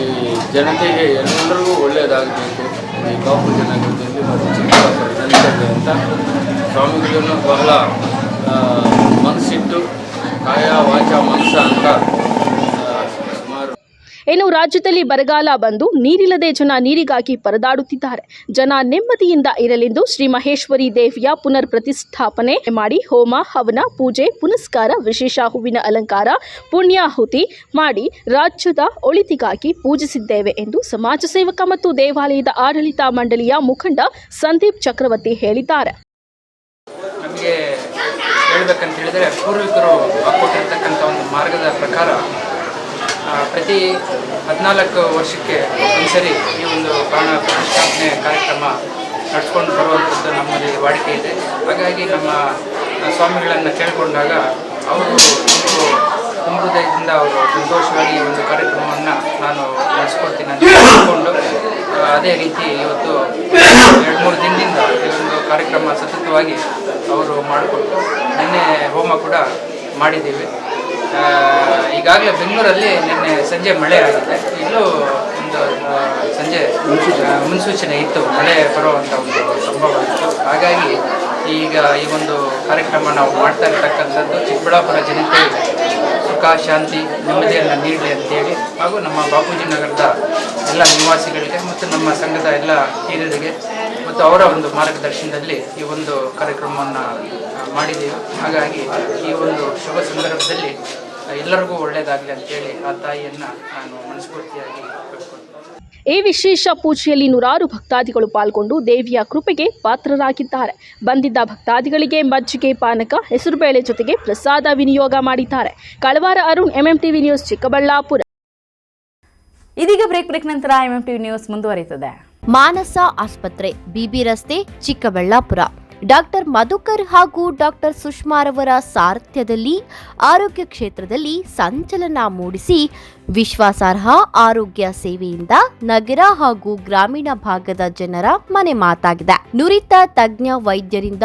ಜನತೆಗೆ ಎಲ್ಲರಿಗೂ ಒಳ್ಳೆಯದಾಗಬೇಕು ಈ ಬಾಪೂಜಿ ನಗರದಲ್ಲಿ ಮತ್ತು ಚಿಕ್ಕಬಳ್ಳಾಪುರ ಜನತೆಗೆ ಅಂತ ಸ್ವಾಮಿಗಳನ್ನು ಬಹಳ ಮನಸ್ಸಿಟ್ಟು ಕಾಯ ವಾಚ ಮನಸ್ಸ ಅಂತ ಇನ್ನು ರಾಜ್ಯದಲ್ಲಿ ಬರಗಾಲ ಬಂದು ನೀರಿಲ್ಲದೆ ಜನ ನೀರಿಗಾಗಿ ಪರದಾಡುತ್ತಿದ್ದಾರೆ. ಜನ ನೆಮ್ಮದಿಯಿಂದ ಇರಲೆಂದು ಶ್ರೀ ಮಹೇಶ್ವರಿ ದೇವಿಯ ಪುನರ್ ಪ್ರತಿಷ್ಠಾಪನೆ ಮಾಡಿ ಹೋಮ ಹವನ ಪೂಜೆ ಪುನಸ್ಕಾರ ವಿಶೇಷ ಹೂವಿನ ಅಲಂಕಾರ ಪುಣ್ಯಾಹುತಿ ಮಾಡಿ ರಾಜ್ಯದ ಒಳಿತಿಗಾಗಿ ಪೂಜಿಸಿದ್ದೇವೆ ಎಂದು ಸಮಾಜ ಸೇವಕ ಮತ್ತು ದೇವಾಲಯದ ಆಡಳಿತ ಮಂಡಳಿಯ ಮುಖಂಡ ಸಂದೀಪ್ ಚಕ್ರವರ್ತಿ ಹೇಳಿದ್ದಾರೆ. ನಮಗೆ ಹೇಳಬೇಕಂತ ಹೇಳಿದರೆ ಪೂರ್ವಿಕರು ಹಾಕೊಟ್ಟಿರ್ತಕ್ಕಂಥ ಒಂದು ಮಾರ್ಗದ ಪ್ರಕಾರ ಪ್ರತಿ 14 ವರ್ಷಕ್ಕೆ ಒಂದ್ಸರಿ ಈ ಒಂದು ಪ್ರಾಣ ಪ್ರತಿಷ್ಠಾಪನೆ ಕಾರ್ಯಕ್ರಮ ನಡೆಸ್ಕೊಂಡು ಬರುವಂಥದ್ದು ನಮ್ಮಲ್ಲಿ ವಾಡಿಕೆ ಇದೆ. ಹಾಗಾಗಿ ನಮ್ಮ ಸ್ವಾಮಿಗಳನ್ನು ಕೇಳಿಕೊಂಡಾಗ ಅವರು ಹೃದಯದಿಂದ ಅವರು ಸಂತೋಷವಾಗಿ ಈ ಒಂದು ಕಾರ್ಯಕ್ರಮವನ್ನು ನಾನು ನಡೆಸ್ಕೊಡ್ತೀನಿ ಅಂತ ಹೇಳಿಕೊಂಡು ಅದೇ ರೀತಿ ಇವತ್ತು 2-3 ದಿನದಿಂದ ಈ ಒಂದು ಕಾರ್ಯಕ್ರಮ ಸತತವಾಗಿ ಅವರು ಮಾಡಿಕೊಟ್ಟು ನಿನ್ನೆ ಹೋಮ ಕೂಡ ಮಾಡಿದ್ದೀವಿ. ಈಗಾಗಲೇ ಬೆಂಗಳೂರಲ್ಲಿ ನಿನ್ನೆ ಸಂಜೆ ಮಳೆ ಆಗಿದೆ. ಇಲ್ಲೂ ಒಂದು ಸಂಜೆ ಮುನ್ಸೂಚನೆ ಇತ್ತು, ಮಳೆ ಬರುವಂಥ ಒಂದು ಸಂಭವ ಇತ್ತು. ಹಾಗಾಗಿ ಈಗ ಈ ಒಂದು ಕಾರ್ಯಕ್ರಮ ನಾವು ಮಾಡ್ತಾ ಇರ್ತಕ್ಕಂಥದ್ದು ಚಿಕ್ಕಬಳ್ಳಾಪುರ ಜನತೆಗೆ ಸುಖ ಶಾಂತಿ ನೆಮ್ಮದಿಯನ್ನು ನೀಡಲಿ ಅಂತೇಳಿ, ಹಾಗೂ ನಮ್ಮ ಬಾಪೂಜಿ ನಗರದ ಎಲ್ಲ ನಿವಾಸಿಗಳಿಗೆ ಮತ್ತು ನಮ್ಮ ಸಂಘದ ಎಲ್ಲ ಹಿರಿಯರಿಗೆ ಮತ್ತು ಅವರ ಒಂದು ಮಾರ್ಗದರ್ಶನದಲ್ಲಿ ಈ ಒಂದು ಕಾರ್ಯಕ್ರಮವನ್ನು ಮಾಡಿದ್ದೀವಿ. ಹಾಗಾಗಿ ಈ ಒಂದು ಶುಭ ಸಂದರ್ಭದಲ್ಲಿ ಎಲ್ಲರಿಗೂ ಒಳ್ಳೆಯದಾಗಲಿ ಅಂತೇಳಿ ಆ ತಾಯಿಯನ್ನು ನಾನು ಮನಸ್ಫೂರ್ತಿಯಾಗಿ ಬೇಡ್ಕೊಳ್ತೀನಿ. ಈ ವಿಶೇಷ ಪೂಜೆಯಲ್ಲಿ ನೂರಾರು ಭಕ್ತಾದಿಗಳು ಪಾಲ್ಗೊಂಡು ದೇವಿಯ ಕೃಪೆಗೆ ಪಾತ್ರರಾಗಿದ್ದಾರೆ. ಬಂದಿದ್ದ ಭಕ್ತಾದಿಗಳಿಗೆ ಮಜ್ಜಿಗೆ ಪಾನಕ ಹೆಸರುಬೇಳೆ ಜೊತೆಗೆ ಪ್ರಸಾದ ವಿನಿಯೋಗ ಮಾಡಿದ್ದಾರೆ. ಕಳವಾರ ಅರುಣ್, ಎಂಎಂಟಿವಿ ನ್ಯೂಸ್, ಚಿಕ್ಕಬಳ್ಳಾಪುರ. ಇದೀಗ ಬ್ರೇಕ್ ನಂತರ ಎಂಎಂಟಿವಿ ನ್ಯೂಸ್ ಮುಂದುವರಿಯುತ್ತದೆ. ಮಾನಸ ಆಸ್ಪತ್ರೆ, ಬಿಬಿ ರಸ್ತೆ, ಚಿಕ್ಕಬಳ್ಳಾಪುರ. ಡಾಕ್ಟರ್ ಮಧುಕರ್ ಹಾಗೂ ಡಾಕ್ಟರ್ ಸುಷ್ಮಾರವರ ಸಾರಥ್ಯದಲ್ಲಿ ಆರೋಗ್ಯ ಕ್ಷೇತ್ರದಲ್ಲಿ ಸಂಚಲನ ಮೂಡಿಸಿ ವಿಶ್ವಾಸಾರ್ಹ ಆರೋಗ್ಯ ಸೇವೆಯಿಂದ ನಗರ ಹಾಗೂ ಗ್ರಾಮೀಣ ಭಾಗದ ಜನರ ಮನೆ ಮಾತಾಗಿದೆ. ನುರಿತ ತಜ್ಞ ವೈದ್ಯರಿಂದ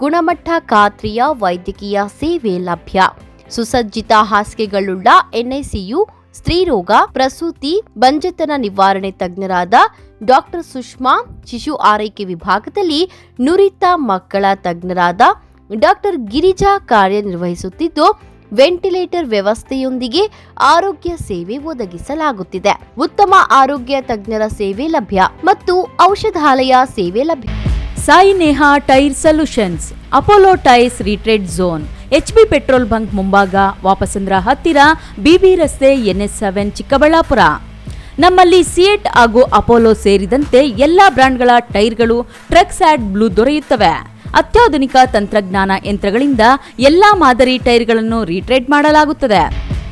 ಗುಣಮಟ್ಟ ಖಾತ್ರಿಯ ವೈದ್ಯಕೀಯ ಸೇವೆ ಲಭ್ಯ. ಸುಸಜ್ಜಿತ ಹಾಸಿಗೆಗಳುಳ್ಳ ಎನ್ಐಸಿಯು, ಸ್ತ್ರೀರೋಗ, ಪ್ರಸೂತಿ, ಬಂಜೆತನ ನಿವಾರಣೆ ತಜ್ಞರಾದ ಡಾಕ್ಟರ್ ಸುಷ್ಮಾ, ಶಿಶು ಆರೈಕೆ ವಿಭಾಗದಲ್ಲಿ ನುರಿತ ಮಕ್ಕಳ ತಜ್ಞರಾದ ಡಾಕ್ಟರ್ ಗಿರಿಜಾ ಕಾರ್ಯನಿರ್ವಹಿಸುತ್ತಿದ್ದು, ವೆಂಟಿಲೇಟರ್ ವ್ಯವಸ್ಥೆಯೊಂದಿಗೆ ಆರೋಗ್ಯ ಸೇವೆ ಒದಗಿಸಲಾಗುತ್ತಿದೆ. ಉತ್ತಮ ಆರೋಗ್ಯ ತಜ್ಞರ ಸೇವೆ ಲಭ್ಯ ಮತ್ತು ಔಷಧಾಲಯ ಸೇವೆ ಲಭ್ಯ. Sai Neha tyre solutions, Apollo tyres retread zone, HB petrol bunk ಮುಂಭಾಗ, ವಾಪಸಂದ್ರ ಹತ್ತಿರ, ಬಿಬಿ ರಸ್ತೆ, NS7, ಚಿಕ್ಕಬಳ್ಳಾಪುರ. ನಮ್ಮಲ್ಲಿ ಸಿಯೆಟ್ ಹಾಗೂ ಅಪೋಲೋ ಸೇರಿದಂತೆ ಎಲ್ಲಾ ಬ್ರ್ಯಾಂಡ್ಗಳ ಟೈರ್ಗಳು ಟ್ರಕ್ಸ್ ಆಡ್ ಬ್ಲೂ ದೊರೆಯುತ್ತವೆ. ಅತ್ಯಾಧುನಿಕ ತಂತ್ರಜ್ಞಾನ ಯಂತ್ರಗಳಿಂದ ಎಲ್ಲಾ ಮಾದರಿ ಟೈರ್ಗಳನ್ನು ರೀಟ್ರೇಡ್ ಮಾಡಲಾಗುತ್ತದೆ.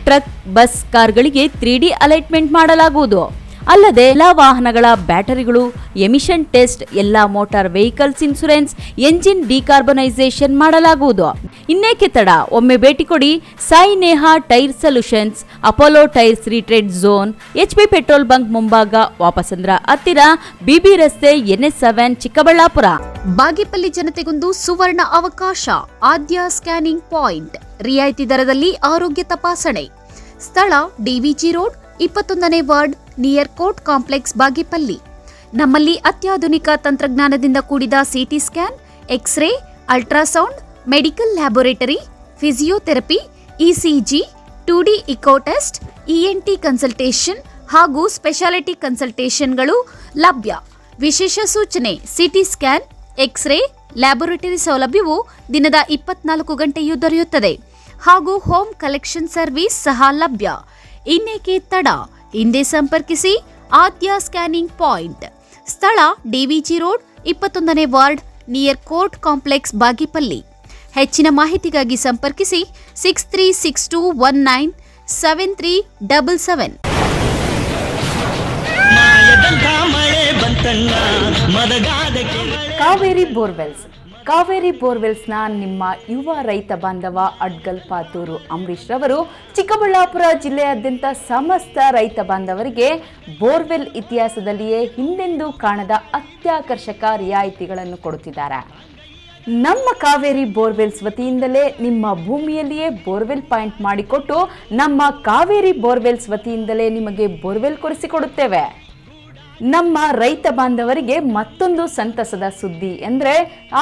ಟ್ರಕ್, ಬಸ್, ಕಾರ್ಗಳಿಗೆ 3D ಅಲೈಟ್ಮೆಂಟ್ ಮಾಡಲಾಗುವುದು. ಅಲ್ಲದೆ ಎಲ್ಲಾ ವಾಹನಗಳ ಬ್ಯಾಟರಿಗಳು, ಎಮಿಷನ್ ಟೆಸ್ಟ್, ಎಲ್ಲಾ motor vehicles insurance, engine decarbonisation ಮಾಡಲಾಗುವುದು. ಇನ್ನೇಕೆ ತಡ, ಒಮ್ಮೆ ಭೇಟಿ ಕೊಡಿ Sai Neha tyre solutions, Apollo tyres retread zone, HP petrol bunk ಮುಂಭಾಗ, ವಾಪಸಂದ್ರ ಹತ್ತಿರ, BB ರಸ್ತೆ, NS7, ಚಿಕ್ಕಬಳ್ಳಾಪುರ. ಬಾಗೇಪಲ್ಲಿ ಜನತೆಗೊಂದು ಸುವರ್ಣ ಅವಕಾಶ. ಆದ್ಯ ಸ್ಕ್ಯಾನಿಂಗ್ ಪಾಯಿಂಟ್, ರಿಯಾಯಿತಿ ದರದಲ್ಲಿ ಆರೋಗ್ಯ ತಪಾಸಣೆ. ಸ್ಥಳ DVG ರೋಡ್, 21ನೇ ward, near court complex, Bagepalli. ನಮ್ಮಲ್ಲಿ ಅತ್ಯಾಧುನಿಕ ತಂತ್ರಜ್ಞಾನದಿಂದ ಕೂಡಿದ CT scan, X-ray, ultrasound, medical laboratory, physiotherapy, ECG, 2D echo test, ENT consultation ಹಾಗೂ ಸ್ಪೆಷಾಲಿಟಿ ಕನ್ಸಲ್ಟೇಷನ್ಗಳು ಲಭ್ಯ. ವಿಶೇಷ ಸೂಚನೆ: CT ಸ್ಕ್ಯಾನ್, ಎಕ್ಸ್ರೇ, ಲ್ಯಾಬೋರೇಟರಿ ಸೌಲಭ್ಯವು ದಿನದ 24 ಗಂಟೆಯೂ ದೊರೆಯುತ್ತದೆ ಹಾಗೂ ಹೋಮ್ ಕಲೆಕ್ಷನ್ ಸರ್ವಿಸ್ ಸಹ ಲಭ್ಯ. ಇನ್ನೇಕೆ ತಡ, ಹಿಂದೆ ಸಂಪರ್ಕಿಸಿ ಆದ್ಯ ಸ್ಕ್ಯಾನಿಂಗ್ ಪಾಯಿಂಟ್. ಸ್ಥಳ DVG ರೋಡ್, 21ನೇ ward, near court complex, Bagepalli. ಹೆಚ್ಚಿನ ಮಾಹಿತಿಗಾಗಿ ಸಂಪರ್ಕಿಸಿ 6362197377. ಕಾವೇರಿ ಬೋರ್ವೆಲ್ಸ್. ಕಾವೇರಿ ಬೋರ್ವೆಲ್ಸ್ನ ನಿಮ್ಮ ಯುವ ರೈತ ಬಾಂಧವ ಅಡ್ಗಲ್ ಪಾತೂರು ಅಂಬರೀಶ್ ರವರು ಚಿಕ್ಕಬಳ್ಳಾಪುರ ಜಿಲ್ಲೆಯಾದ್ಯಂತ ಸಮಸ್ತ ರೈತ ಬಾಂಧವರಿಗೆ ಬೋರ್ವೆಲ್ ಇತಿಹಾಸದಲ್ಲಿಯೇ ಹಿಂದೆಂದೂ ಕಾಣದ ಅತ್ಯಾಕರ್ಷಕ ರಿಯಾಯಿತಿಗಳನ್ನು ಕೊಡುತ್ತಿದ್ದಾರೆ. ನಮ್ಮ ಕಾವೇರಿ ಬೋರ್ವೆಲ್ಸ್ ವತಿಯಿಂದಲೇ ನಿಮ್ಮ ಭೂಮಿಯಲ್ಲಿಯೇ ಬೋರ್ವೆಲ್ ಪಾಯಿಂಟ್ ಮಾಡಿಕೊಟ್ಟು ನಮ್ಮ ಕಾವೇರಿ ಬೋರ್ವೆಲ್ಸ್ ವತಿಯಿಂದಲೇ ನಿಮಗೆ ಬೋರ್ವೆಲ್ ಕೊಡಿಸಿಕೊಡುತ್ತೇವೆ. ನಮ್ಮ ರೈತ ಬಾಂಧವರಿಗೆ ಮತ್ತೊಂದು ಸಂತಸದ ಸುದ್ದಿ ಎಂದರೆ,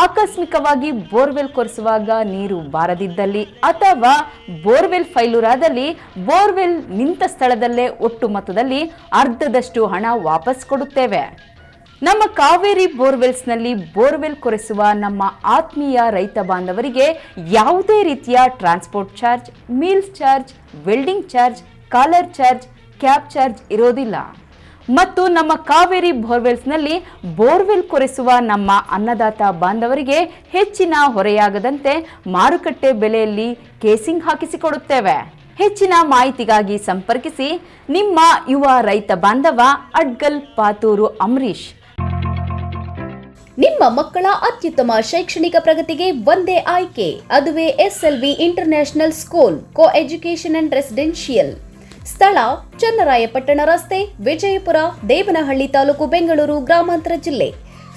ಆಕಸ್ಮಿಕವಾಗಿ ಬೋರ್ವೆಲ್ ಕೊರೆಸುವಾಗ ನೀರು ಬಾರದಿದ್ದಲ್ಲಿ ಅಥವಾ ಬೋರ್ವೆಲ್ ಫೈಲೂರಾದಲ್ಲಿ ಬೋರ್ವೆಲ್ ನಿಂತ ಸ್ಥಳದಲ್ಲೇ ಒಟ್ಟು ಮೊತ್ತದಲ್ಲಿ ಅರ್ಧದಷ್ಟು ಹಣ ವಾಪಸ್ ಕೊಡುತ್ತೇವೆ. ನಮ್ಮ ಕಾವೇರಿ ಬೋರ್ವೆಲ್ಸ್ನಲ್ಲಿ ಬೋರ್ವೆಲ್ ಕೊರೆಸುವ ನಮ್ಮ ಆತ್ಮೀಯ ರೈತ ಬಾಂಧವರಿಗೆ ಯಾವುದೇ ರೀತಿಯ transport charge, meals charge, welding charge, collar charge, cab charge ಇರೋದಿಲ್ಲ. ಮತ್ತು ನಮ್ಮ ಕಾವೇರಿ ಬೋರ್ವೆಲ್ಸ್ನಲ್ಲಿ ಬೋರ್ವೆಲ್ ಕೊರೆಸುವ ನಮ್ಮ ಅನ್ನದಾತ ಬಾಂಧವರಿಗೆ ಹೆಚ್ಚಿನ ಹೊರೆಯಾಗದಂತೆ ಮಾರುಕಟ್ಟೆ ಬೆಲೆಯಲ್ಲಿ ಕೇಸಿಂಗ್ ಹಾಕಿಸಿಕೊಡುತ್ತೇವೆ. ಹೆಚ್ಚಿನ ಮಾಹಿತಿಗಾಗಿ ಸಂಪರ್ಕಿಸಿ ನಿಮ್ಮ ಯುವ ರೈತ ಬಾಂಧವ ಅಡ್ಗಲ್ ಪಾತೂರು ಅಂಬರೀಶ್. ನಿಮ್ಮ ಮಕ್ಕಳ ಅತ್ಯುತ್ತಮ ಶೈಕ್ಷಣಿಕ ಪ್ರಗತಿಗೆ ಒಂದೇ ಆಯ್ಕೆ, ಅದುವೇ SLV international school co education and residential. ಸ್ಥಳ ಚನ್ನರಾಯಪಟ್ಟಣ ರಸ್ತೆ, ವಿಜಯಪುರ, ದೇವನಹಳ್ಳಿ ತಾಲೂಕು, ಬೆಂಗಳೂರು ಗ್ರಾಮಾಂತರ ಜಿಲ್ಲೆ.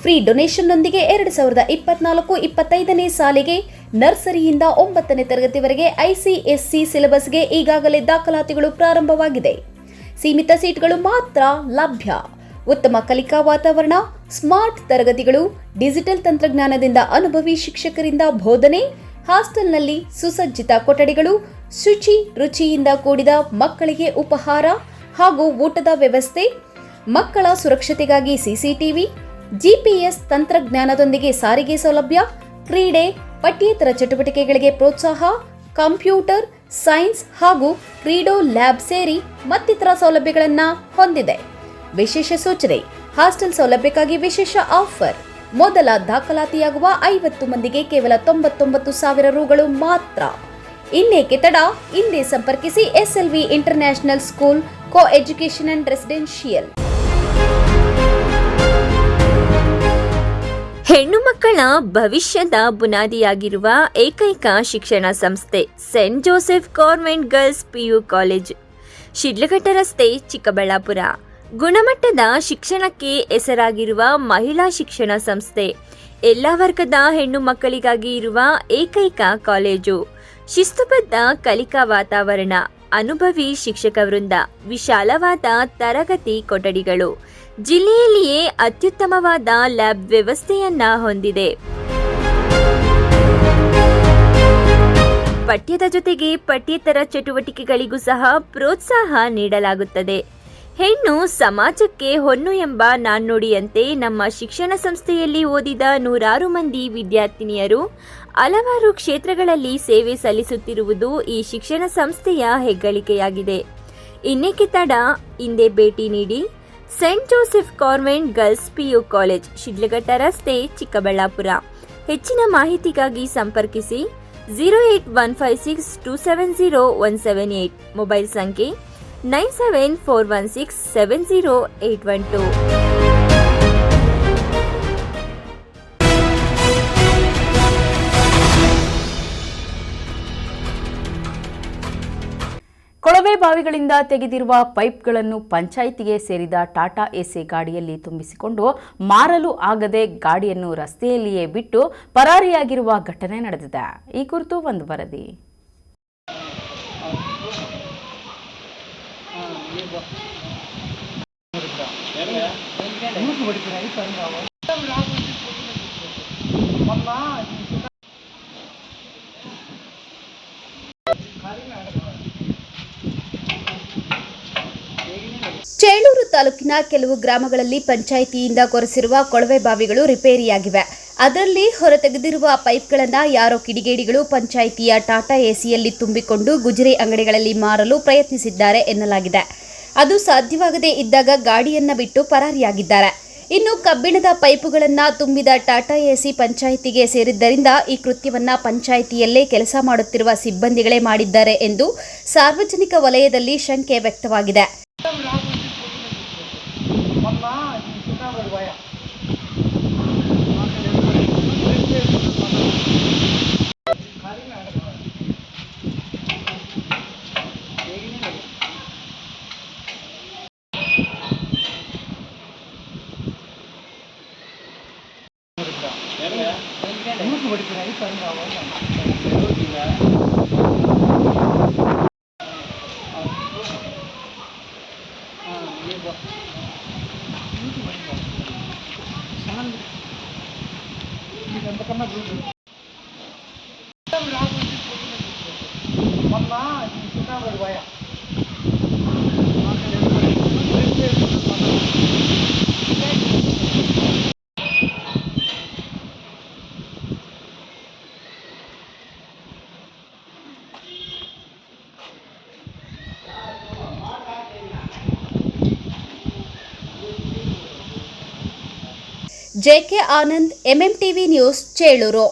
ಫ್ರೀ ಡೊನೇಷನ್ನೊಂದಿಗೆ 2024-25ನೇ ಸಾಲಿಗೆ ನರ್ಸರಿಯಿಂದ 9ನೇ ತರಗತಿವರೆಗೆ ICSC ಸಿಲೆಬಸ್ಗೆ ಈಗಾಗಲೇ ದಾಖಲಾತಿಗಳು ಪ್ರಾರಂಭವಾಗಿದೆ. ಸೀಮಿತ ಸೀಟ್ಗಳು ಮಾತ್ರ ಲಭ್ಯ. ಉತ್ತಮ ಕಲಿಕಾ ವಾತಾವರಣ, ಸ್ಮಾರ್ಟ್ ತರಗತಿಗಳು, ಡಿಜಿಟಲ್ ತಂತ್ರಜ್ಞಾನದಿಂದ ಅನುಭವಿ ಶಿಕ್ಷಕರಿಂದ ಬೋಧನೆ, ಹಾಸ್ಟೆಲ್ನಲ್ಲಿ ಸುಸಜ್ಜಿತ ಕೊಠಡಿಗಳು, ಶುಚಿ ರುಚಿಯಿಂದ ಕೂಡಿದ ಮಕ್ಕಳಿಗೆ ಉಪಹಾರ ಹಾಗೂ ಊಟದ ವ್ಯವಸ್ಥೆ, ಮಕ್ಕಳ ಸುರಕ್ಷತೆಗಾಗಿ CCTV, GPS ತಂತ್ರಜ್ಞಾನದೊಂದಿಗೆ ಸಾರಿಗೆ ಸೌಲಭ್ಯ, ಕ್ರೀಡೆ, ಪಠ್ಯೇತರ ಚಟುವಟಿಕೆಗಳಿಗೆ ಪ್ರೋತ್ಸಾಹ, ಕಂಪ್ಯೂಟರ್, ಸೈನ್ಸ್ ಹಾಗೂ ಕ್ರೀಡೋ ಲ್ಯಾಬ್ ಸೇರಿ ಮತ್ತಿತರ ಸೌಲಭ್ಯಗಳನ್ನು ಹೊಂದಿದೆ. ವಿಶೇಷ ಸೂಚನೆ: ಹಾಸ್ಟೆಲ್ ಸೌಲಭ್ಯಕ್ಕಾಗಿ ವಿಶೇಷ ಆಫರ್. ಮೊದಲ ದಾಖಲಾತಿಯಾಗುವ 50 ಮಂದಿಗೆ ಕೇವಲ 99,000 ರೂಗಳು ಮಾತ್ರ. ಇನ್ನೇಕೆ ತಡ, ಹಿಂದೆ ಸಂಪರ್ಕಿಸಿ SLV international school co education and residential. ಹೆಣ್ಣು ಮಕ್ಕಳ ಭವಿಷ್ಯದ ಬುನಾದಿಯಾಗಿರುವ ಏಕೈಕ ಶಿಕ್ಷಣ ಸಂಸ್ಥೆ Saint Joseph government girls PU college, Sidlaghatta ರಸ್ತೆ, ಚಿಕ್ಕಬಳ್ಳಾಪುರ. ಗುಣಮಟ್ಟದ ಶಿಕ್ಷಣಕ್ಕೆ ಹೆಸರಾಗಿರುವ ಮಹಿಳಾ ಶಿಕ್ಷಣ ಸಂಸ್ಥೆ, ಎಲ್ಲ ವರ್ಗದ ಹೆಣ್ಣು ಮಕ್ಕಳಿಗಾಗಿ ಇರುವ ಏಕೈಕ ಕಾಲೇಜು. ಶಿಸ್ತುಬದ್ಧ ಕಲಿಕಾ ವಾತಾವರಣ, ಅನುಭವಿ ಶಿಕ್ಷಕ ವೃಂದ, ವಿಶಾಲವಾದ ತರಗತಿ ಕೊಠಡಿಗಳು, ಜಿಲ್ಲೆಯಲ್ಲಿಯೇ ಅತ್ಯುತ್ತಮವಾದ ಲ್ಯಾಬ್ ವ್ಯವಸ್ಥೆಯನ್ನ ಹೊಂದಿದೆ. ಪಠ್ಯದ ಜೊತೆಗೆ ಪಠ್ಯೇತರ ಚಟುವಟಿಕೆಗಳಿಗೂ ಸಹ ಪ್ರೋತ್ಸಾಹ ನೀಡಲಾಗುತ್ತದೆ. ಹೆಣ್ಣು ಸಮಾಜಕ್ಕೆ ಹೊನ್ನು ಎಂಬ ನಾಣ್ಣುಡಿಯಂತೆ ನಮ್ಮ ಶಿಕ್ಷಣ ಸಂಸ್ಥೆಯಲ್ಲಿ ಓದಿದ ನೂರಾರು ಮಂದಿ ವಿದ್ಯಾರ್ಥಿನಿಯರು ಹಲವಾರು ಕ್ಷೇತ್ರಗಳಲ್ಲಿ ಸೇವೆ ಸಲ್ಲಿಸುತ್ತಿರುವುದು ಈ ಶಿಕ್ಷಣ ಸಂಸ್ಥೆಯ ಹೆಗ್ಗಳಿಕೆಯಾಗಿದೆ. ಇನ್ನೇಕೆ ತಡ, ಹಿಂದೆ ಭೇಟಿ ನೀಡಿ Saint Joseph government girls PU college, Sidlaghatta ರಸ್ತೆ, ಚಿಕ್ಕಬಳ್ಳಾಪುರ. ಹೆಚ್ಚಿನ ಮಾಹಿತಿಗಾಗಿ ಸಂಪರ್ಕಿಸಿ 08156270178. ಮೊಬೈಲ್ ಸಂಖ್ಯೆ 9741670812. ಕೊಳವೆ ಬಾವಿಗಳಿಂದ ತೆಗೆದಿರುವ ಪೈಪ್ಗಳನ್ನು ಪಂಚಾಯಿತಿಗೆ ಸೇರಿದ ಟಾಟಾ ಎಸಿ ಗಾಡಿಯಲ್ಲಿ ತುಂಬಿಸಿಕೊಂಡು ಮಾರಲು ಆಗದೆ ಗಾಡಿಯನ್ನು ರಸ್ತೆಯಲ್ಲಿಯೇ ಬಿಟ್ಟು ಪರಾರಿಯಾಗಿರುವ ಘಟನೆ ನಡೆದಿದೆ. ಈ ಕುರಿತು ಒಂದು ವರದಿ. ಚೇಳೂರು ತಾಲೂಕಿನ ಕೆಲವು ಗ್ರಾಮಗಳಲ್ಲಿ ಪಂಚಾಯಿತಿಯಿಂದ ಕೊರೆಸಿರುವ ಕೊಳವೆ ಬಾವಿಗಳು ರಿಪೇರಿಯಾಗಿವೆ. ಅದರಲ್ಲಿ ಹೊರತೆಗೆದಿರುವ ಪೈಪ್ಗಳನ್ನು ಯಾರೋ ಕಿಡಿಗೇಡಿಗಳು ಪಂಚಾಯಿತಿಯ ಟಾಟಾ ಎಸಿಯಲ್ಲಿ ತುಂಬಿಕೊಂಡು ಗುಜರಿ ಅಂಗಡಿಗಳಲ್ಲಿ ಮಾರಲು ಪ್ರಯತ್ನಿಸಿದ್ದಾರೆ ಎನ್ನಲಾಗಿದೆ. ಅದು ಸಾಧ್ಯವಾಗದೇ ಇದ್ದಾಗ ಗಾಡಿಯನ್ನ ಬಿಟ್ಟು ಪರಾರಿಯಾಗಿದ್ದಾರೆ. ಇನ್ನು ಕಬ್ಬಿಣದ ಪೈಪುಗಳನ್ನು ತುಂಬಿದ ಟಾಟಾ ಎಸಿ ಪಂಚಾಯಿತಿಗೆ ಸೇರಿದ್ದರಿಂದ ಈ ಕೃತ್ಯವನ್ನ ಪಂಚಾಯಿತಿಯಲ್ಲೇ ಕೆಲಸ ಮಾಡುತ್ತಿರುವ ಸಿಬ್ಬಂದಿಗಳೇ ಮಾಡಿದ್ದಾರೆ ಎಂದು ಸಾರ್ವಜನಿಕ ವಲಯದಲ್ಲಿ ಶಂಕೆ ವ್ಯಕ್ತವಾಗಿದೆ. JK Anand, MMTV news, Chelur.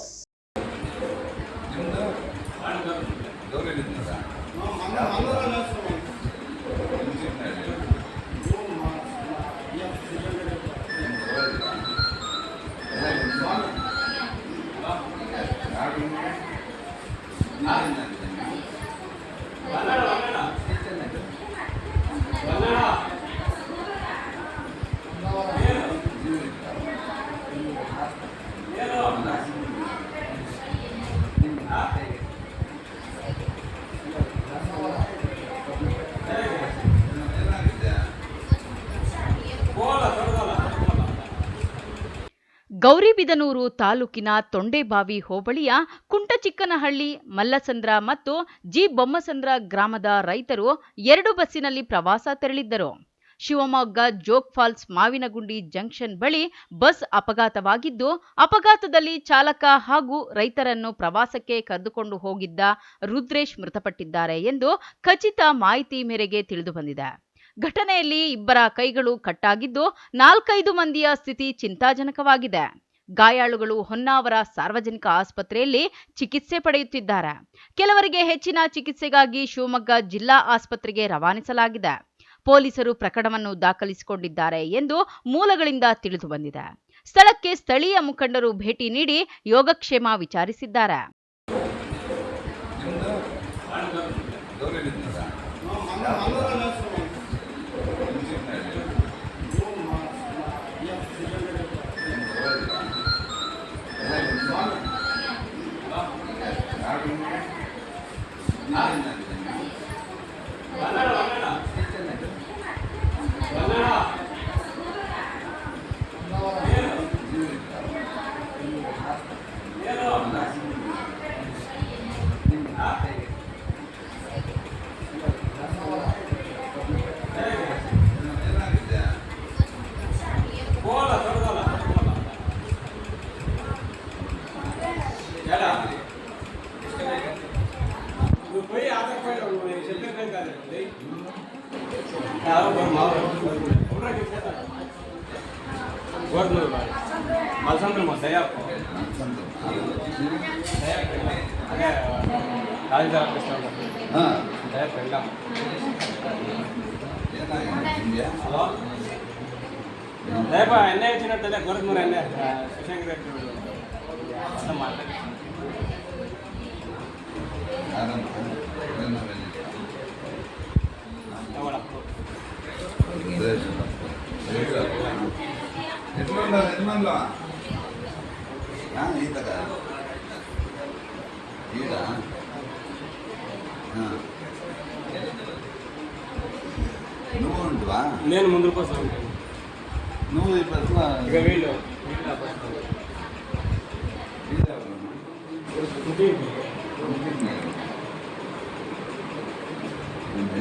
Gauribidanur ತಾಲೂಕಿನ ತೊಂಡೇಬಾವಿ ಹೋಬಳಿಯ ಕುಂಟಚಿಕ್ಕನಹಳ್ಳಿ, ಮಲ್ಲಸಂದ್ರ ಮತ್ತು ಜಿ ಬೊಮ್ಮಸಂದ್ರ ಗ್ರಾಮದ ರೈತರು 2 ಬಸ್ಸಿನಲ್ಲಿ ಪ್ರವಾಸ ತೆರಳಿದ್ದರು. ಶಿವಮೊಗ್ಗ ಜೋಗ್ ಫಾಲ್ಸ್ ಮಾವಿನಗುಂಡಿ ಜಂಕ್ಷನ್ ಬಳಿ ಬಸ್ ಅಪಘಾತವಾಗಿದ್ದು, ಅಪಘಾತದಲ್ಲಿ ಚಾಲಕ ಹಾಗೂ ರೈತರನ್ನು ಪ್ರವಾಸಕ್ಕೆ ಕರೆದುಕೊಂಡು ಹೋಗಿದ್ದ ರುದ್ರೇಶ್ ಮೃತಪಟ್ಟಿದ್ದಾರೆ ಎಂದು ಖಚಿತ ಮಾಹಿತಿ ಮೇರೆಗೆ ತಿಳಿದುಬಂದಿದೆ. ಘಟನೆಯಲ್ಲಿ ಇಬ್ಬರ ಕೈಗಳು ಕಟ್ಟಾಗಿದ್ದು 4-5 ಮಂದಿಯ ಸ್ಥಿತಿ ಚಿಂತಾಜನಕವಾಗಿದೆ. ಗಾಯಾಳುಗಳು ಹೊನ್ನಾವರ ಸಾರ್ವಜನಿಕ ಆಸ್ಪತ್ರೆಯಲ್ಲಿ ಚಿಕಿತ್ಸೆ ಪಡೆಯುತ್ತಿದ್ದಾರೆ. ಕೆಲವರಿಗೆ ಹೆಚ್ಚಿನ ಚಿಕಿತ್ಸೆಗಾಗಿ ಶಿವಮೊಗ್ಗ ಜಿಲ್ಲಾ ಆಸ್ಪತ್ರೆಗೆ ರವಾನಿಸಲಾಗಿದೆ. ಪೊಲೀಸರು ಪ್ರಕರಣವನ್ನು ದಾಖಲಿಸಿಕೊಂಡಿದ್ದಾರೆ ಎಂದು ಮೂಲಗಳಿಂದ ತಿಳಿದುಬಂದಿದೆ. ಸ್ಥಳಕ್ಕೆ ಸ್ಥಳೀಯ ಮುಖಂಡರು ಭೇಟಿ ನೀಡಿ ಯೋಗಕ್ಷೇಮ ವಿಚಾರಿಸಿದ್ದಾರೆ. ಎಣ್ಣೆ ಹೆಚ್ಚಿನ ಗೊರದ್ಮೂರ ಎಣ್ಣೆ నేను ముందు రూపాయలు నువ్వు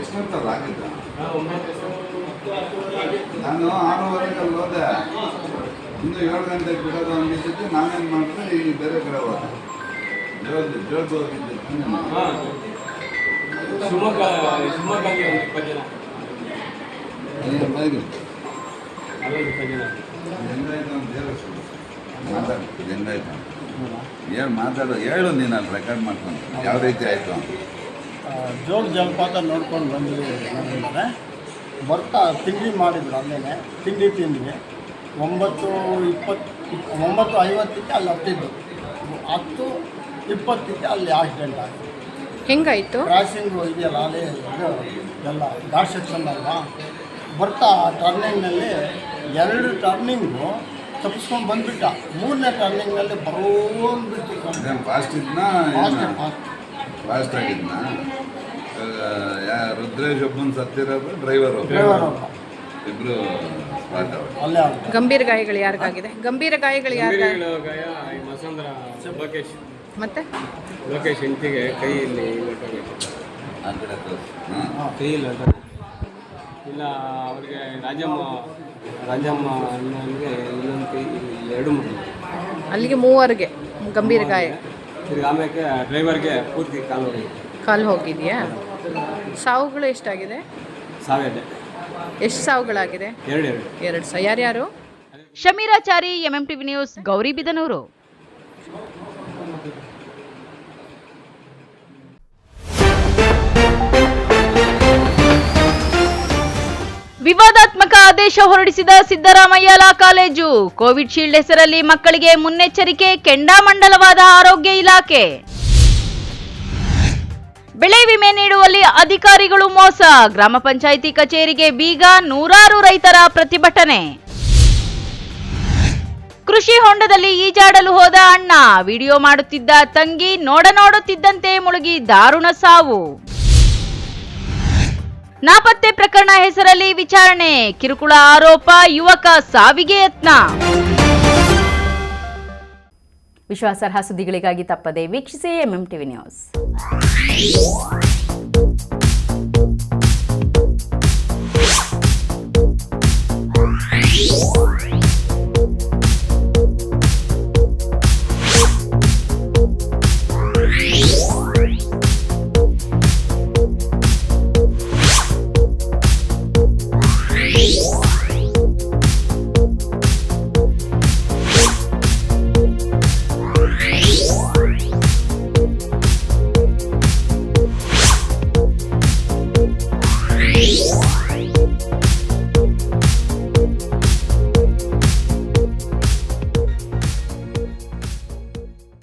ಎಷ್ಟೊತ್ತಲ್ಲ ಆಗಿದ್ದ ನಾನು 6:30 ಹೋದೆ, ಇನ್ನು 7 ಗಂಟೆಗೆ ಬಿಡೋದು ಅಂದಿದ್ದಕ್ಕೆ ನಾವೇನು ಮಾಡಿದ್ರೆ ಈ ಬೇರೆ ಕಡೆ ಹೋದೆ. ಜೋರ್ದು ಹೋಗಿದ್ದೆ ಏನು ಮಾತಾಡೋ ಹೇಳು, ನೀನು ಅಲ್ಲಿ ರೆಕಾರ್ಡ್ ಮಾಡ್ಕೊಂಡು ಯಾವ ರೀತಿ ಆಯಿತು ಅಂತ. ಜೋಗ ಜಲಪಾತ ನೋಡ್ಕೊಂಡು ಬಂದಿದ್ದೀವಿ. ಬರ್ತಾ ತಿಂಡಿ ಮಾಡಿದ್ರು, ಅಲ್ಲೇ ತಿಂಡಿ ತಿಂದ್ವಿ. 9:50ಕ್ಕೆ ಅಲ್ಲಿ ಹತ್ತಿದ್ದು, 10:20ಕ್ಕೆ ಅಲ್ಲಿ ಆಕ್ಸಿಡೆಂಟ್ ಆಯಿತು. ಹೆಂಗಾಯಿತು? ಕ್ರಾಸಿಂಗು ಇದೆಯಲ್ಲ, ಅಲ್ಲಿ ಇದು ಎಲ್ಲ ಘಾಟ್ ಸೆಕ್ಷನ್ ಅಲ್ವಾ, ಬರ್ತಾ ಟರ್ನಿಂಗ್ನಲ್ಲಿ 2 ಟರ್ನಿಂಗು ತಪ್ಪಿಸ್ಕೊಂಡು ಬಂದುಬಿಟ್ಟ. 3ನೇ ಟರ್ನಿಂಗ್ನಲ್ಲಿ ಬರೋಂದ್ಬಿಟ್ಟು ಫಾಸ್ಟ್ ಇದ್ನಾ ಫಾಸ್ಟ್ ಆಗಿದ್ನಾ? ರುದ್ರೇಶ್ ಒಬ್ಬನ ಸತ್ತಿರೋದು ಡ್ರೈವರು, ಇಬ್ಬರು ಅಲ್ಲೇ. ಗಂಭೀರ ಗಾಯಗಳು ಯಾರಿಗಾಗಿದೆ? ಗಂಭೀರ ಗಾಯಗಳು ಯಾರು? ಗಾಯ ಮಸಂದ್ರ ಲೋಕೇಶ್, ಮತ್ತೆ ಲೋಕೇಶ್ ಹೆಂಡತಿಗೆ ಕೈಯಲ್ಲಿ ಆ ಕಡೆ ಕೈ ಇಲ್ಲ ಇಲ್ಲ, ಅವ್ರಿಗೆ ರಾಜಮ್ಮ ಅನ್ನೋರಿಗೆ ಇನ್ನೊಂದು ಕೈ, 2 ಮುಖ. ಅಲ್ಲಿಗೆ 3 ಗಂಭೀರ ಗಾಯ. ತಿರ್ಗಿ ಆಮೇಲೆ ಡ್ರೈವರ್ಗೆ ಪೂರ್ತಿ ಕಾಲು ಹೋಗಿದೆಯಾ? ಸಾವುಗಳು ಎಷ್ಟಾಗಿದೆ? ಎಷ್ಟು ಸಾವುಗಳಾಗಿದೆ? 2. ಯಾರ್ಯಾರು? ಶಮೀರಾಚಾರಿ, ಎಂಎಂಟಿವಿ ನ್ಯೂಸ್, ಗೌರಿಬಿದನೂರು. ವಿವಾದಾತ್ಮಕ ಆದೇಶ ಹೊರಡಿಸಿದ Siddaramaiah law college. Covid shield ಹೆಸರಲ್ಲಿ ಮಕ್ಕಳಿಗೆ ಮುನ್ನೆಚ್ಚರಿಕೆ, ಕೆಂಡಾಮಂಡಲವಾದ ಆರೋಗ್ಯ ಇಲಾಖೆ. ಬೆಳೆ ವಿಮೆ ನೀಡುವಲ್ಲಿ ಅಧಿಕಾರಿಗಳು ಮೋಸ, ಗ್ರಾಮ ಪಂಚಾಯಿತಿ ಕಚೇರಿಗೆ ಬೀಗ, 100 ರೈತರ ಪ್ರತಿಭಟನೆ. ಕೃಷಿ ಹೊಂಡದಲ್ಲಿ ಈಜಾಡಲು ಹೋದ ಅಣ್ಣ, ವಿಡಿಯೋ ಮಾಡುತ್ತಿದ್ದ ತಂಗಿ, ನೋಡುತ್ತಿದ್ದಂತೆ ಮುಳುಗಿ ದಾರುಣ ಸಾವು. ನಾಪತ್ತೆ ಪ್ರಕರಣ ಹೆಸರಲ್ಲಿ ವಿಚಾರಣೆ, ಕಿರುಕುಳ ಆರೋಪ, ಯುವಕ ಸಾವಿಗೆ ಯತ್ನ. ವಿಶ್ವಾಸಾರ್ಹ ಸುದ್ದಿಗಳಿಗಾಗಿ ತಪ್ಪದೆ ವೀಕ್ಷಿಸಿ ಎಂಎಂಟಿವಿ ನ್ಯೂಸ್.